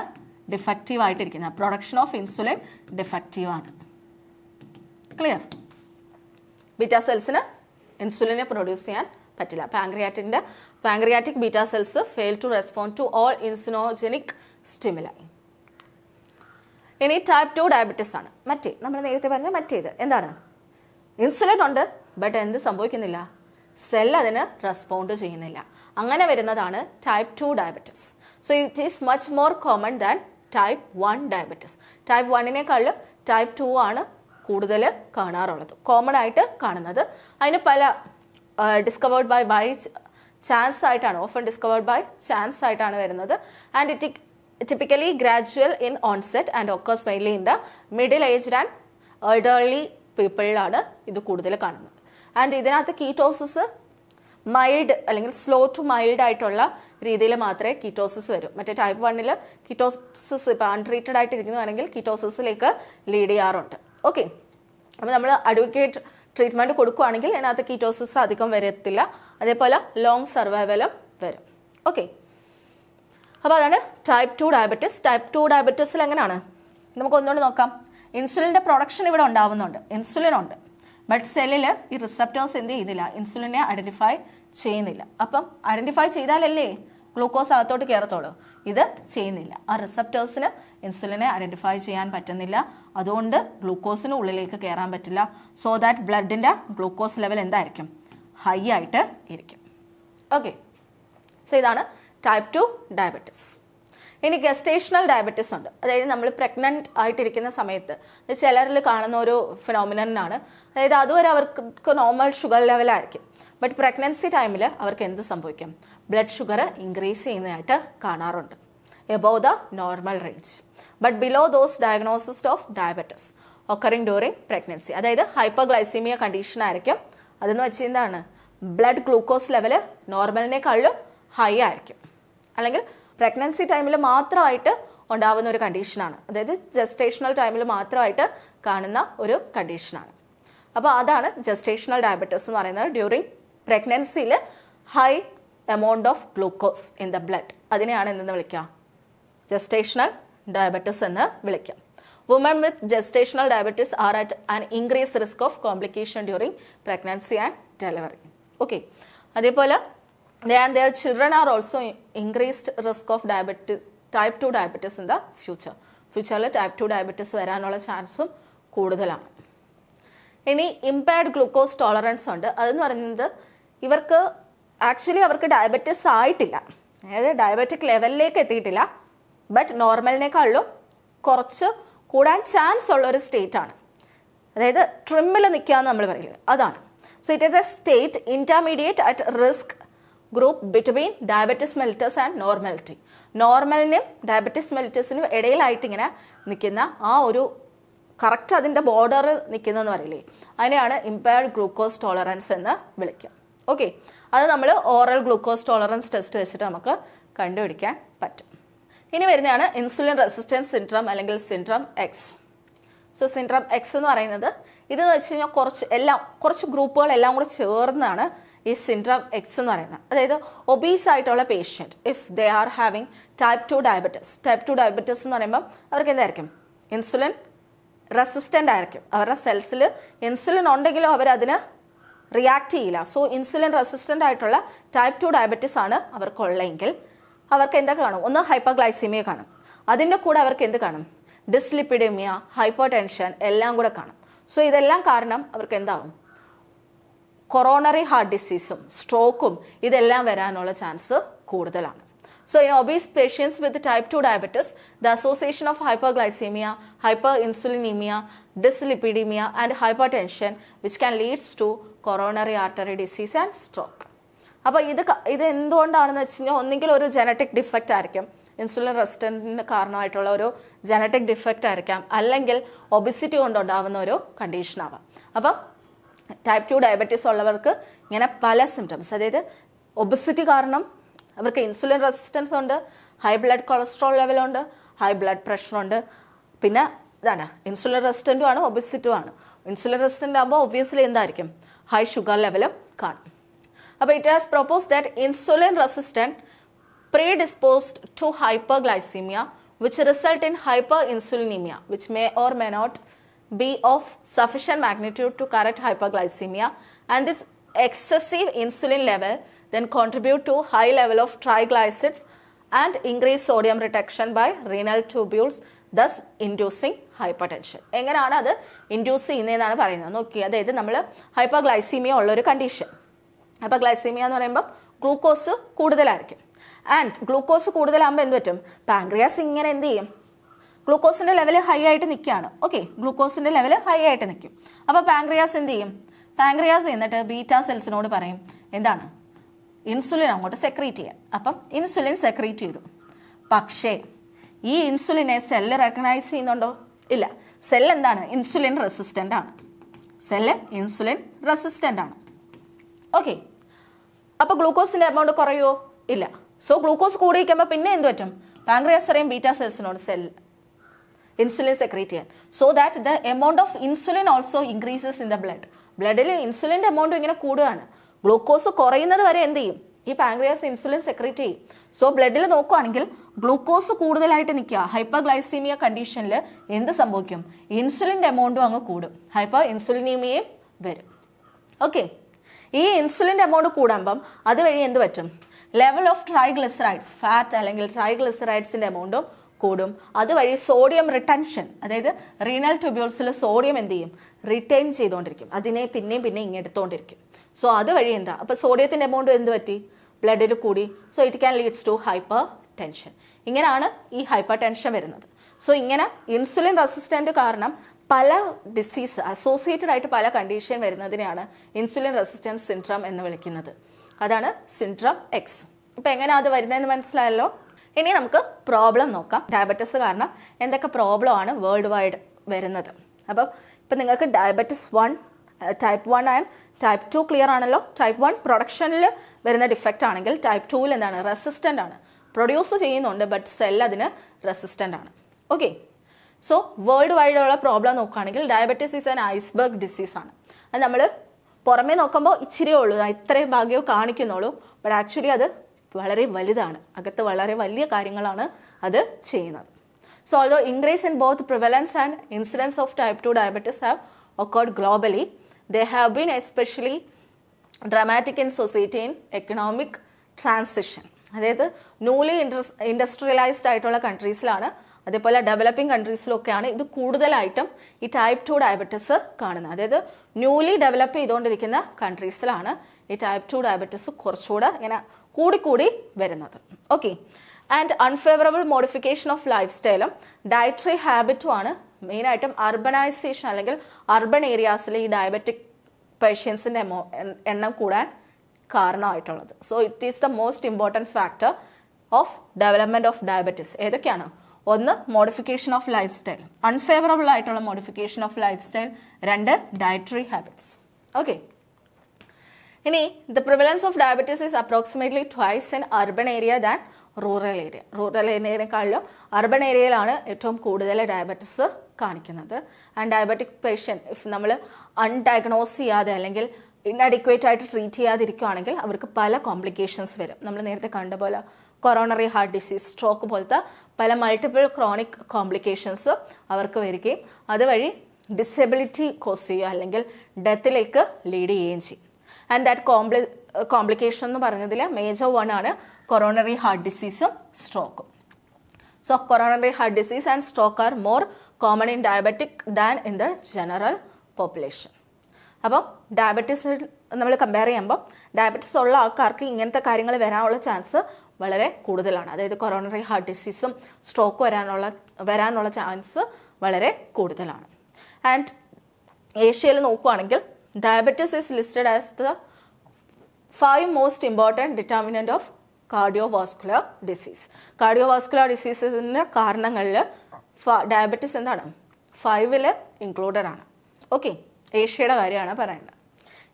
ഡിഫക്റ്റീവ് ആയിട്ടിരിക്കുന്നത്. പ്രൊഡക്ഷൻ ഓഫ് ഇൻസുലിൻ ഡിഫക്റ്റീവ് ആണ്. ക്ലിയർ? ബീറ്റാ സെൽസിന് ഇൻസുലിനെ പ്രൊഡ്യൂസ് ചെയ്യാൻ പറ്റില്ല. Pancreatic beta cells fail to respond to all insulinogenic stimuli. ഇനി ടൈപ്പ് 2 ഡയബറ്റിസ് ആണ്. നമ്മൾ നേരത്തെ പറഞ്ഞ മറ്റേത് എന്താണ്, ഇൻസുലിൻ ഉണ്ട് ബട്ട് എന്ത് സംഭവിക്കുന്നില്ല, സെൽ അതിന് റെസ്പോണ്ട് ചെയ്യുന്നില്ല. അങ്ങനെ വരുന്നതാണ് type 2 diabetes. So it is much more common than type 1 diabetes. Type 1-നേക്കാളും ടൈപ്പ് 2 ആണ് കൂടുതൽ കാണാറുള്ളത്, കോമൺ ആയിട്ട് കാണുന്നത്. അതിന് പല ഡിസ്കവേർഡ് ബൈ ചാൻസ് ആയിട്ടാണ്, ഓഫൻ ഡിസ്കവേർഡ് ബൈ ചാൻസ് ആയിട്ടാണ് വരുന്നത്. And it typically gradual in onset and occurs mainly in the middle aged and elderly പീപ്പിളിലാണ് ഇത് കൂടുതൽ കാണുന്നത്. ആൻഡ് ഇതിനകത്ത് കീറ്റോസിസ് മൈൽഡ് അല്ലെങ്കിൽ സ്ലോ ടു മൈൽഡ് ആയിട്ടുള്ള രീതിയിൽ മാത്രമേ കീറ്റോസിസ് വരും. മറ്റേ ടൈപ്പ് 1-ൽ കീറ്റോസിസ് ഇപ്പോൾ അൺട്രീറ്റഡ് ആയിട്ട് ഇരിക്കുന്നതാണെങ്കിൽ കീറ്റോസിസിലേക്ക് ലീഡ് ചെയ്യാറുണ്ട്. ഓക്കെ, അപ്പോൾ നമ്മൾ അഡ്വക്കേറ്റ് ട്രീറ്റ്മെൻറ്റ് കൊടുക്കുകയാണെങ്കിൽ അതിനകത്ത് കീറ്റോസിസ് അധികം വരത്തില്ല. അതേപോലെ ലോങ് സർവൈവലും വരും. ഓക്കെ, അപ്പോൾ അതാണ് ടൈപ്പ് 2 ഡയബറ്റിസ്. ടൈപ്പ് 2 ഡയബറ്റിസിൽ എങ്ങനെയാണ്, നമുക്ക് ഒന്നുകൊണ്ട് നോക്കാം. ഇൻസുലിൻ്റെ പ്രൊഡക്ഷൻ ഇവിടെ ഉണ്ടാവുന്നുണ്ട്, ഇൻസുലിൻ ഉണ്ട്, ബട്ട് സെല്ലിൽ ഈ റിസപ്റ്റേഴ്സ് എന്ത് ചെയ്യുന്നില്ല, ഇൻസുലിനെ ഐഡൻറ്റിഫൈ ചെയ്യുന്നില്ല. അപ്പം ഐഡൻറ്റിഫൈ ചെയ്താലല്ലേ ഗ്ലൂക്കോസ് അകത്തോട്ട് കയറത്തുള്ളൂ. ഇത് ചെയ്യുന്നില്ല, ആ റിസപ്റ്റേഴ്സിന് ഇൻസുലിനെ ഐഡൻറ്റിഫൈ ചെയ്യാൻ പറ്റുന്നില്ല. അതുകൊണ്ട് ഗ്ലൂക്കോസിന് ഉള്ളിലേക്ക് കയറാൻ പറ്റില്ല. സോ ദാറ്റ് ബ്ലഡിൻ്റെ ഗ്ലൂക്കോസ് ലെവൽ എന്തായിരിക്കും, ഹൈ ആയിട്ട് ഇരിക്കും. ഓക്കെ, സോ ഇതാണ് ടൈപ്പ് 2 ഡയബറ്റിസ്. ഇനി ഗസ്റ്റേഷണൽ ഡയബറ്റിസ് ഉണ്ട്. അതായത് നമ്മൾ പ്രഗ്നൻ്റ് ആയിട്ടിരിക്കുന്ന സമയത്ത് ചിലരിൽ കാണുന്ന ഒരു ഫിനോമിനനാണ്. അതായത് അതുവരെ അവർക്ക് നോർമൽ ഷുഗർ ലെവലായിരിക്കും. ബട്ട് പ്രഗ്നൻസി ടൈമിൽ അവർക്ക് എന്ത് സംഭവിക്കും, ബ്ലഡ് ഷുഗർ ഇൻക്രീസ് ചെയ്യുന്നതായിട്ട് കാണാറുണ്ട്, above the normal range. But below those diagnosis of diabetes occurring during pregnancy. അതായത് ഹൈപ്പർഗ്ലൈസീമിയ കണ്ടീഷൻ ആയിരിക്കും. അതെന്ന് വെച്ചാൽ എന്താണ്, ബ്ലഡ് ഗ്ലൂക്കോസ് ലെവൽ നോർമലിനേക്കാളും ഹൈ ആയിരിക്കും. അല്ലെങ്കിൽ പ്രഗ്നൻസി ടൈമിൽ മാത്രമായിട്ട് ഉണ്ടാവുന്ന ഒരു കണ്ടീഷനാണ്. അതായത് ജസ്റ്റേഷണൽ ടൈമിൽ മാത്രമായിട്ട് കാണുന്ന ഒരു കണ്ടീഷനാണ്. അപ്പോൾ അതാണ് ജസ്റ്റേഷണൽ ഡയബറ്റിസ് എന്ന് പറയുന്നത്. ഡ്യൂറിങ് പ്രഗ്നൻസിയിൽ high amount of glucose in the blood, അതിനെയാണ് എന്തെന്ന് വിളിക്കുക, ജസ്റ്റേഷണൽ ഡയബറ്റിസ് എന്ന് വിളിക്കാം. Woman with gestational diabetes are at an increase risk of complication during pregnancy and delivery. Okay, അതേപോലെ and their children are also increased risk of type 2 diabetes in the future. ഫ്യൂച്ചറിൽ ടൈപ്പ് 2 ഡയബറ്റിസ് വരാനുള്ള ചാൻസും കൂടുതലാണ്. ഇനി ഇമ്പയർഡ് ഗ്ലൂക്കോസ് ടോളറൻസ് ഉണ്ട്. അതെന്ന് പറയുന്നത് അവർക്ക് ഡയബറ്റിസ് ആയിട്ടില്ല, അതായത് ഡയബറ്റിക് ലെവലിലേക്ക് എത്തിയിട്ടില്ല, ബട്ട് നോർമലിനേക്കാളും കുറച്ച് കൂടാൻ ചാൻസ് ഉള്ള ഒരു സ്റ്റേറ്റ് ആണ്. അതായത് ട്രിമ്മിൽ നിൽക്കുക നമ്മൾ പറയില്ലേ, അതാണ്. So it is a state intermediate at risk group between diabetes mellitus and normality. നോർമലിനും ഡയബറ്റിസ് മെലിറ്റസിനും ഇടയിലായിട്ട് ഇങ്ങനെ നിൽക്കുന്ന ആ ഒരു കറക്റ്റ് അതിൻ്റെ ബോർഡർ നിൽക്കുന്നതെന്ന് പറയില്ലേ, അതിനെയാണ് ഇമ്പയർഡ് ഗ്ലൂക്കോസ് ടോളറൻസ് എന്ന് വിളിക്കുക. ഓക്കെ, അത് നമ്മൾ ഓറൽ ഗ്ലൂക്കോസ് ടോളറൻസ് ടെസ്റ്റ് വെച്ചിട്ട് നമുക്ക് കണ്ടുപിടിക്കാൻ പറ്റും. ഇനി വരുന്നതാണ് ഇൻസുലിൻ റെസിസ്റ്റൻസ് സിൻഡ്രം അല്ലെങ്കിൽ syndrome X. So syndrome X എന്ന് പറയുന്നത് ഇതെന്ന് വെച്ച് കഴിഞ്ഞാൽ കുറച്ച് ഗ്രൂപ്പുകളെല്ലാം കൂടി ചേർന്നാണ് ഈ സിൻഡ്രം എക്സ് എന്ന് പറയുന്നത്. അതായത് ഒബീസ് ആയിട്ടുള്ള patient if they are having type 2 diabetes. Type 2 diabetes എന്ന് പറയുമ്പോൾ അവർക്ക് എന്തായിരിക്കും, ഇൻസുലിൻ റെസിസ്റ്റൻ്റ് ആയിരിക്കും. അവരുടെ സെൽസിൽ ഇൻസുലിൻ ഉണ്ടെങ്കിലും അവരതിന് റിയാക്ട് ചെയ്യില്ല. സോ ഇൻസുലിൻ റെസിസ്റ്റൻ്റ് ആയിട്ടുള്ള ടൈപ്പ് 2 ഡയബറ്റിസ് ആണ് അവർക്കുള്ളെങ്കിൽ അവർക്ക് എന്തൊക്കെ കാണും, ഒന്ന് ഹൈപ്പർഗ്ലൈസീമിയ കാണും, അതിൻ്റെ കൂടെ അവർക്ക് എന്ത് കാണും, ഡിസ്ലിപ്പിഡീമിയ, ഹൈപ്പർ ടെൻഷൻ എല്ലാം കൂടെ കാണും. സോ ഇതെല്ലാം കാരണം അവർക്ക് എന്താവും, കൊറോണറി ഹാർട്ട് ഡിസീസും സ്ട്രോക്കും ഇതെല്ലാം വരാനുള്ള ചാൻസ് കൂടുതലാണ്. So in obese patients with type 2 diabetes, the association of hyperglycemia, hyperinsulinemia, dyslipidemia and hypertension which can lead to coronary artery disease and stroke. അപ്പോൾ ഇത് എന്തുകൊണ്ടാണെന്ന് വെച്ച് കഴിഞ്ഞാൽ ഒന്നുകിൽ ഒരു ജനറ്റിക് ഡിഫക്റ്റ് ആയിരിക്കും, ഇൻസുലിൻ റെസിസ്റ്റൻറ്റിന് കാരണമായിട്ടുള്ള ഒരു ജനറ്റിക് ഡിഫക്റ്റ് ആയിരിക്കാം, അല്ലെങ്കിൽ ഒബിസിറ്റി കൊണ്ടുണ്ടാവുന്ന ഒരു കണ്ടീഷനാവാം. അപ്പം ടൈപ്പ് 2 ഡയബറ്റീസ് ഉള്ളവർക്ക് ഇങ്ങനെ പല സിംറ്റംസ്, അതായത് ഒബിസിറ്റി കാരണം അവർക്ക് ഇൻസുലിൻ റെസിസ്റ്റൻസ് ഉണ്ട്, ഹൈ ബ്ലഡ് കൊളസ്ട്രോൾ ലെവലുണ്ട്, ഹൈ ബ്ലഡ് പ്രഷറുണ്ട്, പിന്നെ ഇതാണ് ഇൻസുലിൻ റെസിസ്റ്റൻറ്റും ആണ് ഒബിസിറ്റും ആണ്. ഇൻസുലിൻ റെസിസ്റ്റൻ്റ് ആകുമ്പോൾ ഒബ്വിയസ്ലി എന്തായിരിക്കും, ഹൈ ഷുഗർ ലെവലും കാണും. അപ്പോൾ it has propose that insulin resistant predisposed to hyperglycemia which result in hyperinsulinemia which may or may not be of sufficient magnitude to correct hyperglycemia, and this excessive insulin level then contribute to high level of triglycerides and increased sodium retention by renal tubules, thus inducing hypertension. എങ്ങനെയാണ് അത് ഇൻഡ്യൂസ് ചെയ്യുന്നതെന്നാണ് പറയുന്നത്. നോക്കി, അതായത് നമ്മൾ ഹൈപ്പർഗ്ലൈസീമിയ ഉള്ളൊരു കണ്ടീഷൻ. ഹൈപ്പർഗ്ലൈസീമിയ എന്ന് പറയുമ്പോൾ ഗ്ലൂക്കോസ് കൂടുതലായിരിക്കും. ആൻഡ് ഗ്ലൂക്കോസ് കൂടുതലാകുമ്പോൾ എന്ത് പറ്റും, പാൻക്രിയാസ് ഇങ്ങനെ എന്ത് ചെയ്യും, ഗ്ലൂക്കോസിൻ്റെ ലെവൽ ഹൈ ആയിട്ട് നിൽക്കുകയാണ്. ഓക്കെ, ഗ്ലൂക്കോസിൻ്റെ ലെവൽ ഹൈ ആയിട്ട് നിൽക്കും. അപ്പോൾ പാൻക്രിയാസ് എന്ത് ചെയ്യും, പാൻക്രിയാസ് എന്നിട്ട് ബീറ്റാ സെൽസിനോട് പറയും എന്താണ്, ഇൻസുലിൻ അങ്ങോട്ട് സെക്രീറ്റ് ചെയ്യാൻ. അപ്പം ഇൻസുലിൻ സെക്രീറ്റ് ചെയ്തു. പക്ഷേ ഈ ഇൻസുലിനെ സെല്ല് റെക്കഗ്നൈസ് ചെയ്യുന്നുണ്ടോ? ഇല്ല. സെല്ല് എന്താണ്, ഇൻസുലിൻ റെസിസ്റ്റൻ്റ് ആണ്. സെല്ല് ഇൻസുലിൻ റെസിസ്റ്റൻ്റ് ആണ്. ഓക്കെ, അപ്പോൾ ഗ്ലൂക്കോസിൻ്റെ എമൗണ്ട് കുറയുമോ? ഇല്ല. സോ ഗ്ലൂക്കോസ് കൂടിയിരിക്കുമ്പോൾ പിന്നെ എന്ത് പറ്റും, പാൻക്രിയാസ് അറിയും ബീറ്റാ സെൽസിനോട് സെൽ ഇൻസുലിൻ സെക്രീറ്റ് ചെയ്യാൻ. So that the amount of insulin also increases in the blood. ബ്ലഡിൽ ഇൻസുലിൻ്റെ എമൗണ്ട് ഇങ്ങനെ കൂടുകയാണ്. ഗ്ലൂക്കോസ് കുറയുന്നത് വരെ എന്ത് ചെയ്യും, ഈ പാൻക്രിയാസ് ഇൻസുലിൻ സെക്രീറ്റ് ചെയ്യും. സോ ബ്ലഡിൽ നോക്കുകയാണെങ്കിൽ ഗ്ലൂക്കോസ് കൂടുതലായിട്ട് നിൽക്കുക. ഹൈപ്പർഗ്ലൈസീമിയ കണ്ടീഷനിൽ എന്ത് സംഭവിക്കും, ഇൻസുലിൻ്റെ എമൗണ്ടും അങ്ങ് കൂടും, ഹൈപ്പർ ഇൻസുലിനീമിയയും വരും. ഓക്കെ, ഈ ഇൻസുലിൻ്റെ എമൗണ്ട് കൂടുമ്പം അതുവഴി എന്ത് പറ്റും, ലെവൽ ഓഫ് ട്രൈഗ്ലിസറൈഡ്സ്, ഫാറ്റ് അല്ലെങ്കിൽ ട്രൈഗ്ലിസറൈഡ്സിൻ്റെ എമൗണ്ടും കൂടും. അതുവഴി സോഡിയം റിട്ടൻഷൻ, അതായത് റീനൽ ട്യൂബ്യൂൾസിൽ സോഡിയം എന്ത് ചെയ്യും, റിട്ടൈൻ ചെയ്തുകൊണ്ടിരിക്കും. അതിനെ പിന്നെയും ഇങ്ങനെ എടുത്തുകൊണ്ടിരിക്കും. സോ അതുവഴി എന്താ, അപ്പോൾ സോഡിയത്തിൻ്റെ എമൗണ്ട് എന്ത് പറ്റി, ബ്ലഡിൽ കൂടി. So it can leads to hypertension. ഇങ്ങനെയാണ് ഈ ഹൈപ്പർ ടെൻഷൻ വരുന്നത്. സോ ഇങ്ങനെ ഇൻസുലിൻ റെസിസ്റ്റൻ്റ് കാരണം പല ഡിസീസ് അസോസിയേറ്റഡ് ആയിട്ട് പല കണ്ടീഷൻ വരുന്നതിനെയാണ് ഇൻസുലിൻ റെസിസ്റ്റൻസ് സിൻഡ്രം എന്ന് വിളിക്കുന്നത്. അതാണ് സിൻഡ്രം എക്സ്. ഇപ്പം എങ്ങനെയാണ് അത് വരുന്നതെന്ന് മനസ്സിലായല്ലോ. ഇനി നമുക്ക് പ്രോബ്ലം നോക്കാം. ഡയബറ്റിസ് കാരണം എന്തൊക്കെ പ്രോബ്ലം ആണ് വേൾഡ് വൈഡ് വരുന്നത്. അപ്പം ഇപ്പം നിങ്ങൾക്ക് diabetes 1, type 1 and type 2 clear ആണല്ലോ. ടൈപ്പ് 1 പ്രൊഡക്ഷനിൽ വരുന്ന ഡിഫക്റ്റ് ആണെങ്കിൽ ടൈപ്പ് 2 എന്താണ്, റെസിസ്റ്റൻ്റ് ആണ്. പ്രൊഡ്യൂസ് ചെയ്യുന്നുണ്ട് ബട്ട് സെൽ അതിന് റെസിസ്റ്റൻ്റ് ആണ്. ഓക്കെ, സോ വേൾഡ് വൈഡുള്ള പ്രോബ്ലം നോക്കുകയാണെങ്കിൽ diabetes is an iceberg disease ആണ്. അത് നമ്മൾ പുറമേ നോക്കുമ്പോൾ ഇച്ചിരിയേ ഉള്ളൂ, ഇത്രയും ഭാഗ്യമോ കാണിക്കുന്നുള്ളൂ. ബട്ട് ആക്ച്വലി അത് വളരെ വലുതാണ്. അകത്ത് വളരെ വലിയ കാര്യങ്ങളാണ് അത് ചെയ്യുന്നത്. So although increase in both prevalence and incidents of type 2 diabetes have occurred globally. They have been especially dramatic in society in economic transition. അതായത് ന്യൂലി ഇൻഡസ്ട്രിയലൈസ്ഡ് ആയിട്ടുള്ള കൺട്രീസിലാണ്, അതേപോലെ ഡെവലപ്പിംഗ് കൺട്രീസിലൊക്കെയാണ് ഇത് കൂടുതലായിട്ടും ഈ ടൈപ്പ് 2 ഡയബറ്റിസ് കാണുന്നത്. അതായത് ന്യൂലി ഡെവലപ്പ് ചെയ്തുകൊണ്ടിരിക്കുന്ന കൺട്രീസിലാണ് ഈ ടൈപ്പ് 2 ഡയബറ്റിസ് കുറച്ചുകൂടെ ഇങ്ങനെ കൂടിക്കൂടി വരുന്നത്. Okay, and unfavourable modification of life സ്റ്റൈലും ഡയറ്ററി ഹാബിറ്റും ആണ് മെയിനായിട്ടും അർബനൈസേഷൻ അല്ലെങ്കിൽ അർബൻ ഏരിയാസിൽ ഈ ഡയബറ്റിക് പേഷ്യൻസിൻ്റെ എണ്ണം കൂടാൻ കാരണമായിട്ടുള്ളത്. So it is the most important factor of development of diabetes. ഏതൊക്കെയാണ്? ഒന്ന്, modification of lifestyle, unfavourable ആയിട്ടുള്ള modification of lifestyle. 2, dietary habits. Okay, ഇനി the prevalence of diabetes is approximately twice in urban area than rural area. Rural ഏരിയയെക്കാളും അർബൻ ഏരിയയിലാണ് ഏറ്റവും കൂടുതൽ ഡയബറ്റിസ് കാണിക്കുന്നത്. ആൻഡ് ഡയബറ്റിക് പേഷ്യൻറ്റ് ഇഫ് നമ്മൾ അൺഡയഗ്നോസ് ചെയ്യാതെ അല്ലെങ്കിൽ ഇൻഅഡിക്വേറ്റ് ആയിട്ട് ട്രീറ്റ് ചെയ്യാതിരിക്കുകയാണെങ്കിൽ അവർക്ക് പല കോംപ്ലിക്കേഷൻസ് വരും. നമ്മൾ നേരത്തെ കണ്ട പോലെ കൊറോണറി ഹാർട്ട് ഡിസീസ്, സ്ട്രോക്ക് പോലത്തെ പല മൾട്ടിപ്പിൾ ക്രോണിക് കോംപ്ലിക്കേഷൻസ് അവർക്ക് വരികയും അതുവഴി ഡിസബിലിറ്റി കോസ് ചെയ്യുക അല്ലെങ്കിൽ ഡെത്തിലേക്ക് ലീഡ് ചെയ്യുകയും ചെയ്യും. ആൻഡ് ദാറ്റ് കോംപ്ലിക്കേഷൻ എന്ന് പറഞ്ഞതിൽ മേജർ 1 ആണ് കൊറോണറി ഹാർട്ട് ഡിസീസും സ്ട്രോക്കും. So coronary heart disease and stroke are more common in diabetic than in the general population. അപ്പം ഡയബറ്റീസ് നമ്മൾ കമ്പയർ ചെയ്യുമ്പോൾ ഡയബറ്റീസ് ഉള്ള ആൾക്കാർക്ക് ഇങ്ങനത്തെ കാര്യങ്ങൾ വരാനുള്ള ചാൻസ് വളരെ കൂടുതലാണ്. അതായത് കൊറോണറി ഹാർട്ട് ഡിസീസും സ്ട്രോക്ക് വരാനുള്ള ചാൻസ് വളരെ കൂടുതലാണ്. ആൻഡ് ഏഷ്യയിൽ നോക്കുകയാണെങ്കിൽ diabetes is listed as the 5 most important determinant of cardiovascular disease. Cardiovascular ഡിസീസസിൻ്റെ കാരണങ്ങളിൽ ഡയബറ്റീസ് എന്താണ് 5ൽ ഇൻക്ലൂഡഡ് ആണ്. ഓക്കെ, ഏഷ്യയുടെ കാര്യമാണ് പറയുന്നത്.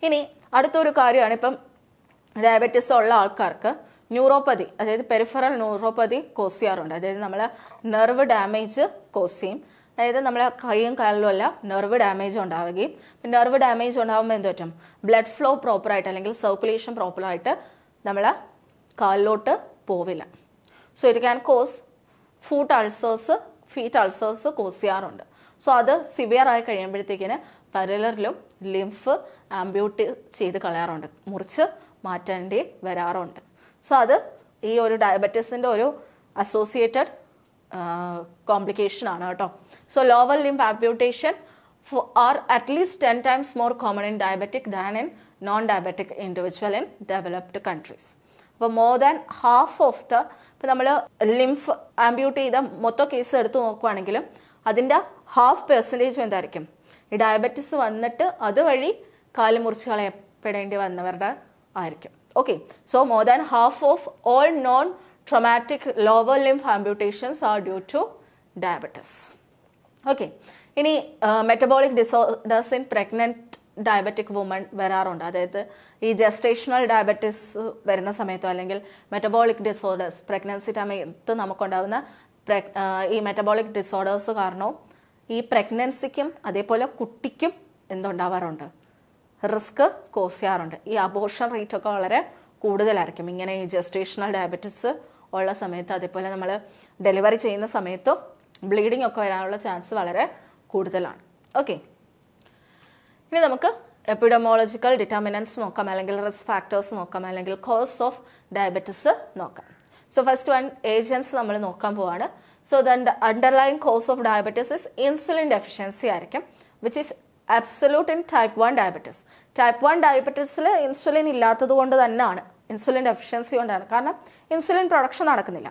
ഇനി അടുത്തൊരു കാര്യമാണ്, ഇപ്പം ഡയബറ്റീസ് ഉള്ള ആൾക്കാർക്ക് ന്യൂറോപ്പതി, അതായത് പെരിഫറൽ ന്യൂറോപ്പതി കോസ് ചെയ്യാറുണ്ട്. അതായത് നമ്മൾ നെർവ് ഡാമേജ് കോസ് ചെയ്യും. അതായത് നമ്മളെ കൈയും കാലിലും എല്ലാം നെർവ് ഡാമേജ് ഉണ്ടാവുകയും നെർവ് ഡാമേജ് ഉണ്ടാകുമ്പോൾ എന്ത് പറ്റും, ബ്ലഡ് ഫ്ലോ പ്രോപ്പറായിട്ട് അല്ലെങ്കിൽ സർക്കുലേഷൻ പ്രോപ്പറായിട്ട് നമ്മളെ കാലിലോട്ട് പോവില്ല. So it can cause feet ulcers cause ചെയ്യാറുണ്ട്. സോ അത് സിവിയർ ആയി കഴിയുമ്പോഴത്തേക്കിന് പരലറിലും ലിംഫ് ആംബ്യൂട്ട് ചെയ്ത് കളയാറുണ്ട്, മുറിച്ച് മാറ്റേണ്ടി വരാറുണ്ട്. സോ അത് ഈ ഒരു ഡയബറ്റീസിൻ്റെ ഒരു അസോസിയേറ്റഡ് കോംപ്ലിക്കേഷൻ ആണ് കേട്ടോ. So lower limb amputation are at least 10 times more common in diabetic than in non-diabetic individual in developed countries. അപ്പോൾ more than half of the, ഇപ്പോൾ നമ്മൾ ലിംഫ് ആംബ്യൂട്ട് ചെയ്ത മൊത്തം കേസ് എടുത്ത് നോക്കുകയാണെങ്കിലും അതിൻ്റെ 50% എന്തായിരിക്കും ഈ ഡയബറ്റിസ് വന്നിട്ട് അതുവഴി കാല് മുറിച്ച് കളയപ്പെടേണ്ടി വന്നവരുടെ ആയിരിക്കും. Okay, so more than half of all non traumatic lower limb amputations are due to diabetes. Okay, ഇനി metabolic disorders in pregnant diabetic woman വരാറുണ്ട്. അതായത് ഈ ജസ്റ്റേഷണൽ ഡയബറ്റിസ് വരുന്ന സമയത്തോ അല്ലെങ്കിൽ മെറ്റബോളിക് ഡിസോർഡേഴ്സ് പ്രഗ്നൻസി സമയത്ത് നമുക്കുണ്ടാകുന്ന ഈ മെറ്റബോളിക് ഡിസോർഡേഴ്സ് കാരണവും ഈ പ്രഗ്നൻസിക്കും അതേപോലെ കുട്ടിക്കും എന്തുണ്ടാവാറുണ്ട്, റിസ്ക് കോസ് ചെയ്യാറുണ്ട്. ഈ അബോർഷൻ റേറ്റ് ഒക്കെ വളരെ കൂടുതലായിരിക്കും ഇങ്ങനെ ഈ ജസ്റ്റേഷണൽ ഡയബറ്റിസ് ഉള്ള സമയത്ത്. അതേപോലെ നമ്മൾ ഡെലിവറി ചെയ്യുന്ന സമയത്തും ബ്ലീഡിംഗ് ഒക്കെ വരാനുള്ള ചാൻസ് വളരെ കൂടുതലാണ്. ഓക്കെ, ഇനി നമുക്ക് എപ്പിഡെമോളജിക്കൽ ഡിറ്റർമിനൻസ് നോക്കാം, അല്ലെങ്കിൽ റിസ്ക് ഫാക്ടേഴ്സ് നോക്കാം, അല്ലെങ്കിൽ കോസ് ഓഫ് ഡയബറ്റിസ് നോക്കാം. സോ ഫസ്റ്റ് വൺ ഏജൻസ് നമ്മൾ നോക്കാൻ പോവാണ്. So the underlying cause of diabetes is insulin deficiency ആയിരിക്കും, which is absolute in type 1 diabetes. Type 1 ഡയബറ്റിസിൽ ഇൻസുലിൻ ഇല്ലാത്തത് കൊണ്ട് തന്നെയാണ്, ഇൻസുലിൻ ഡെഫിഷ്യൻസി കൊണ്ടാണ്, കാരണം ഇൻസുലിൻ പ്രൊഡക്ഷൻ നടക്കുന്നില്ല.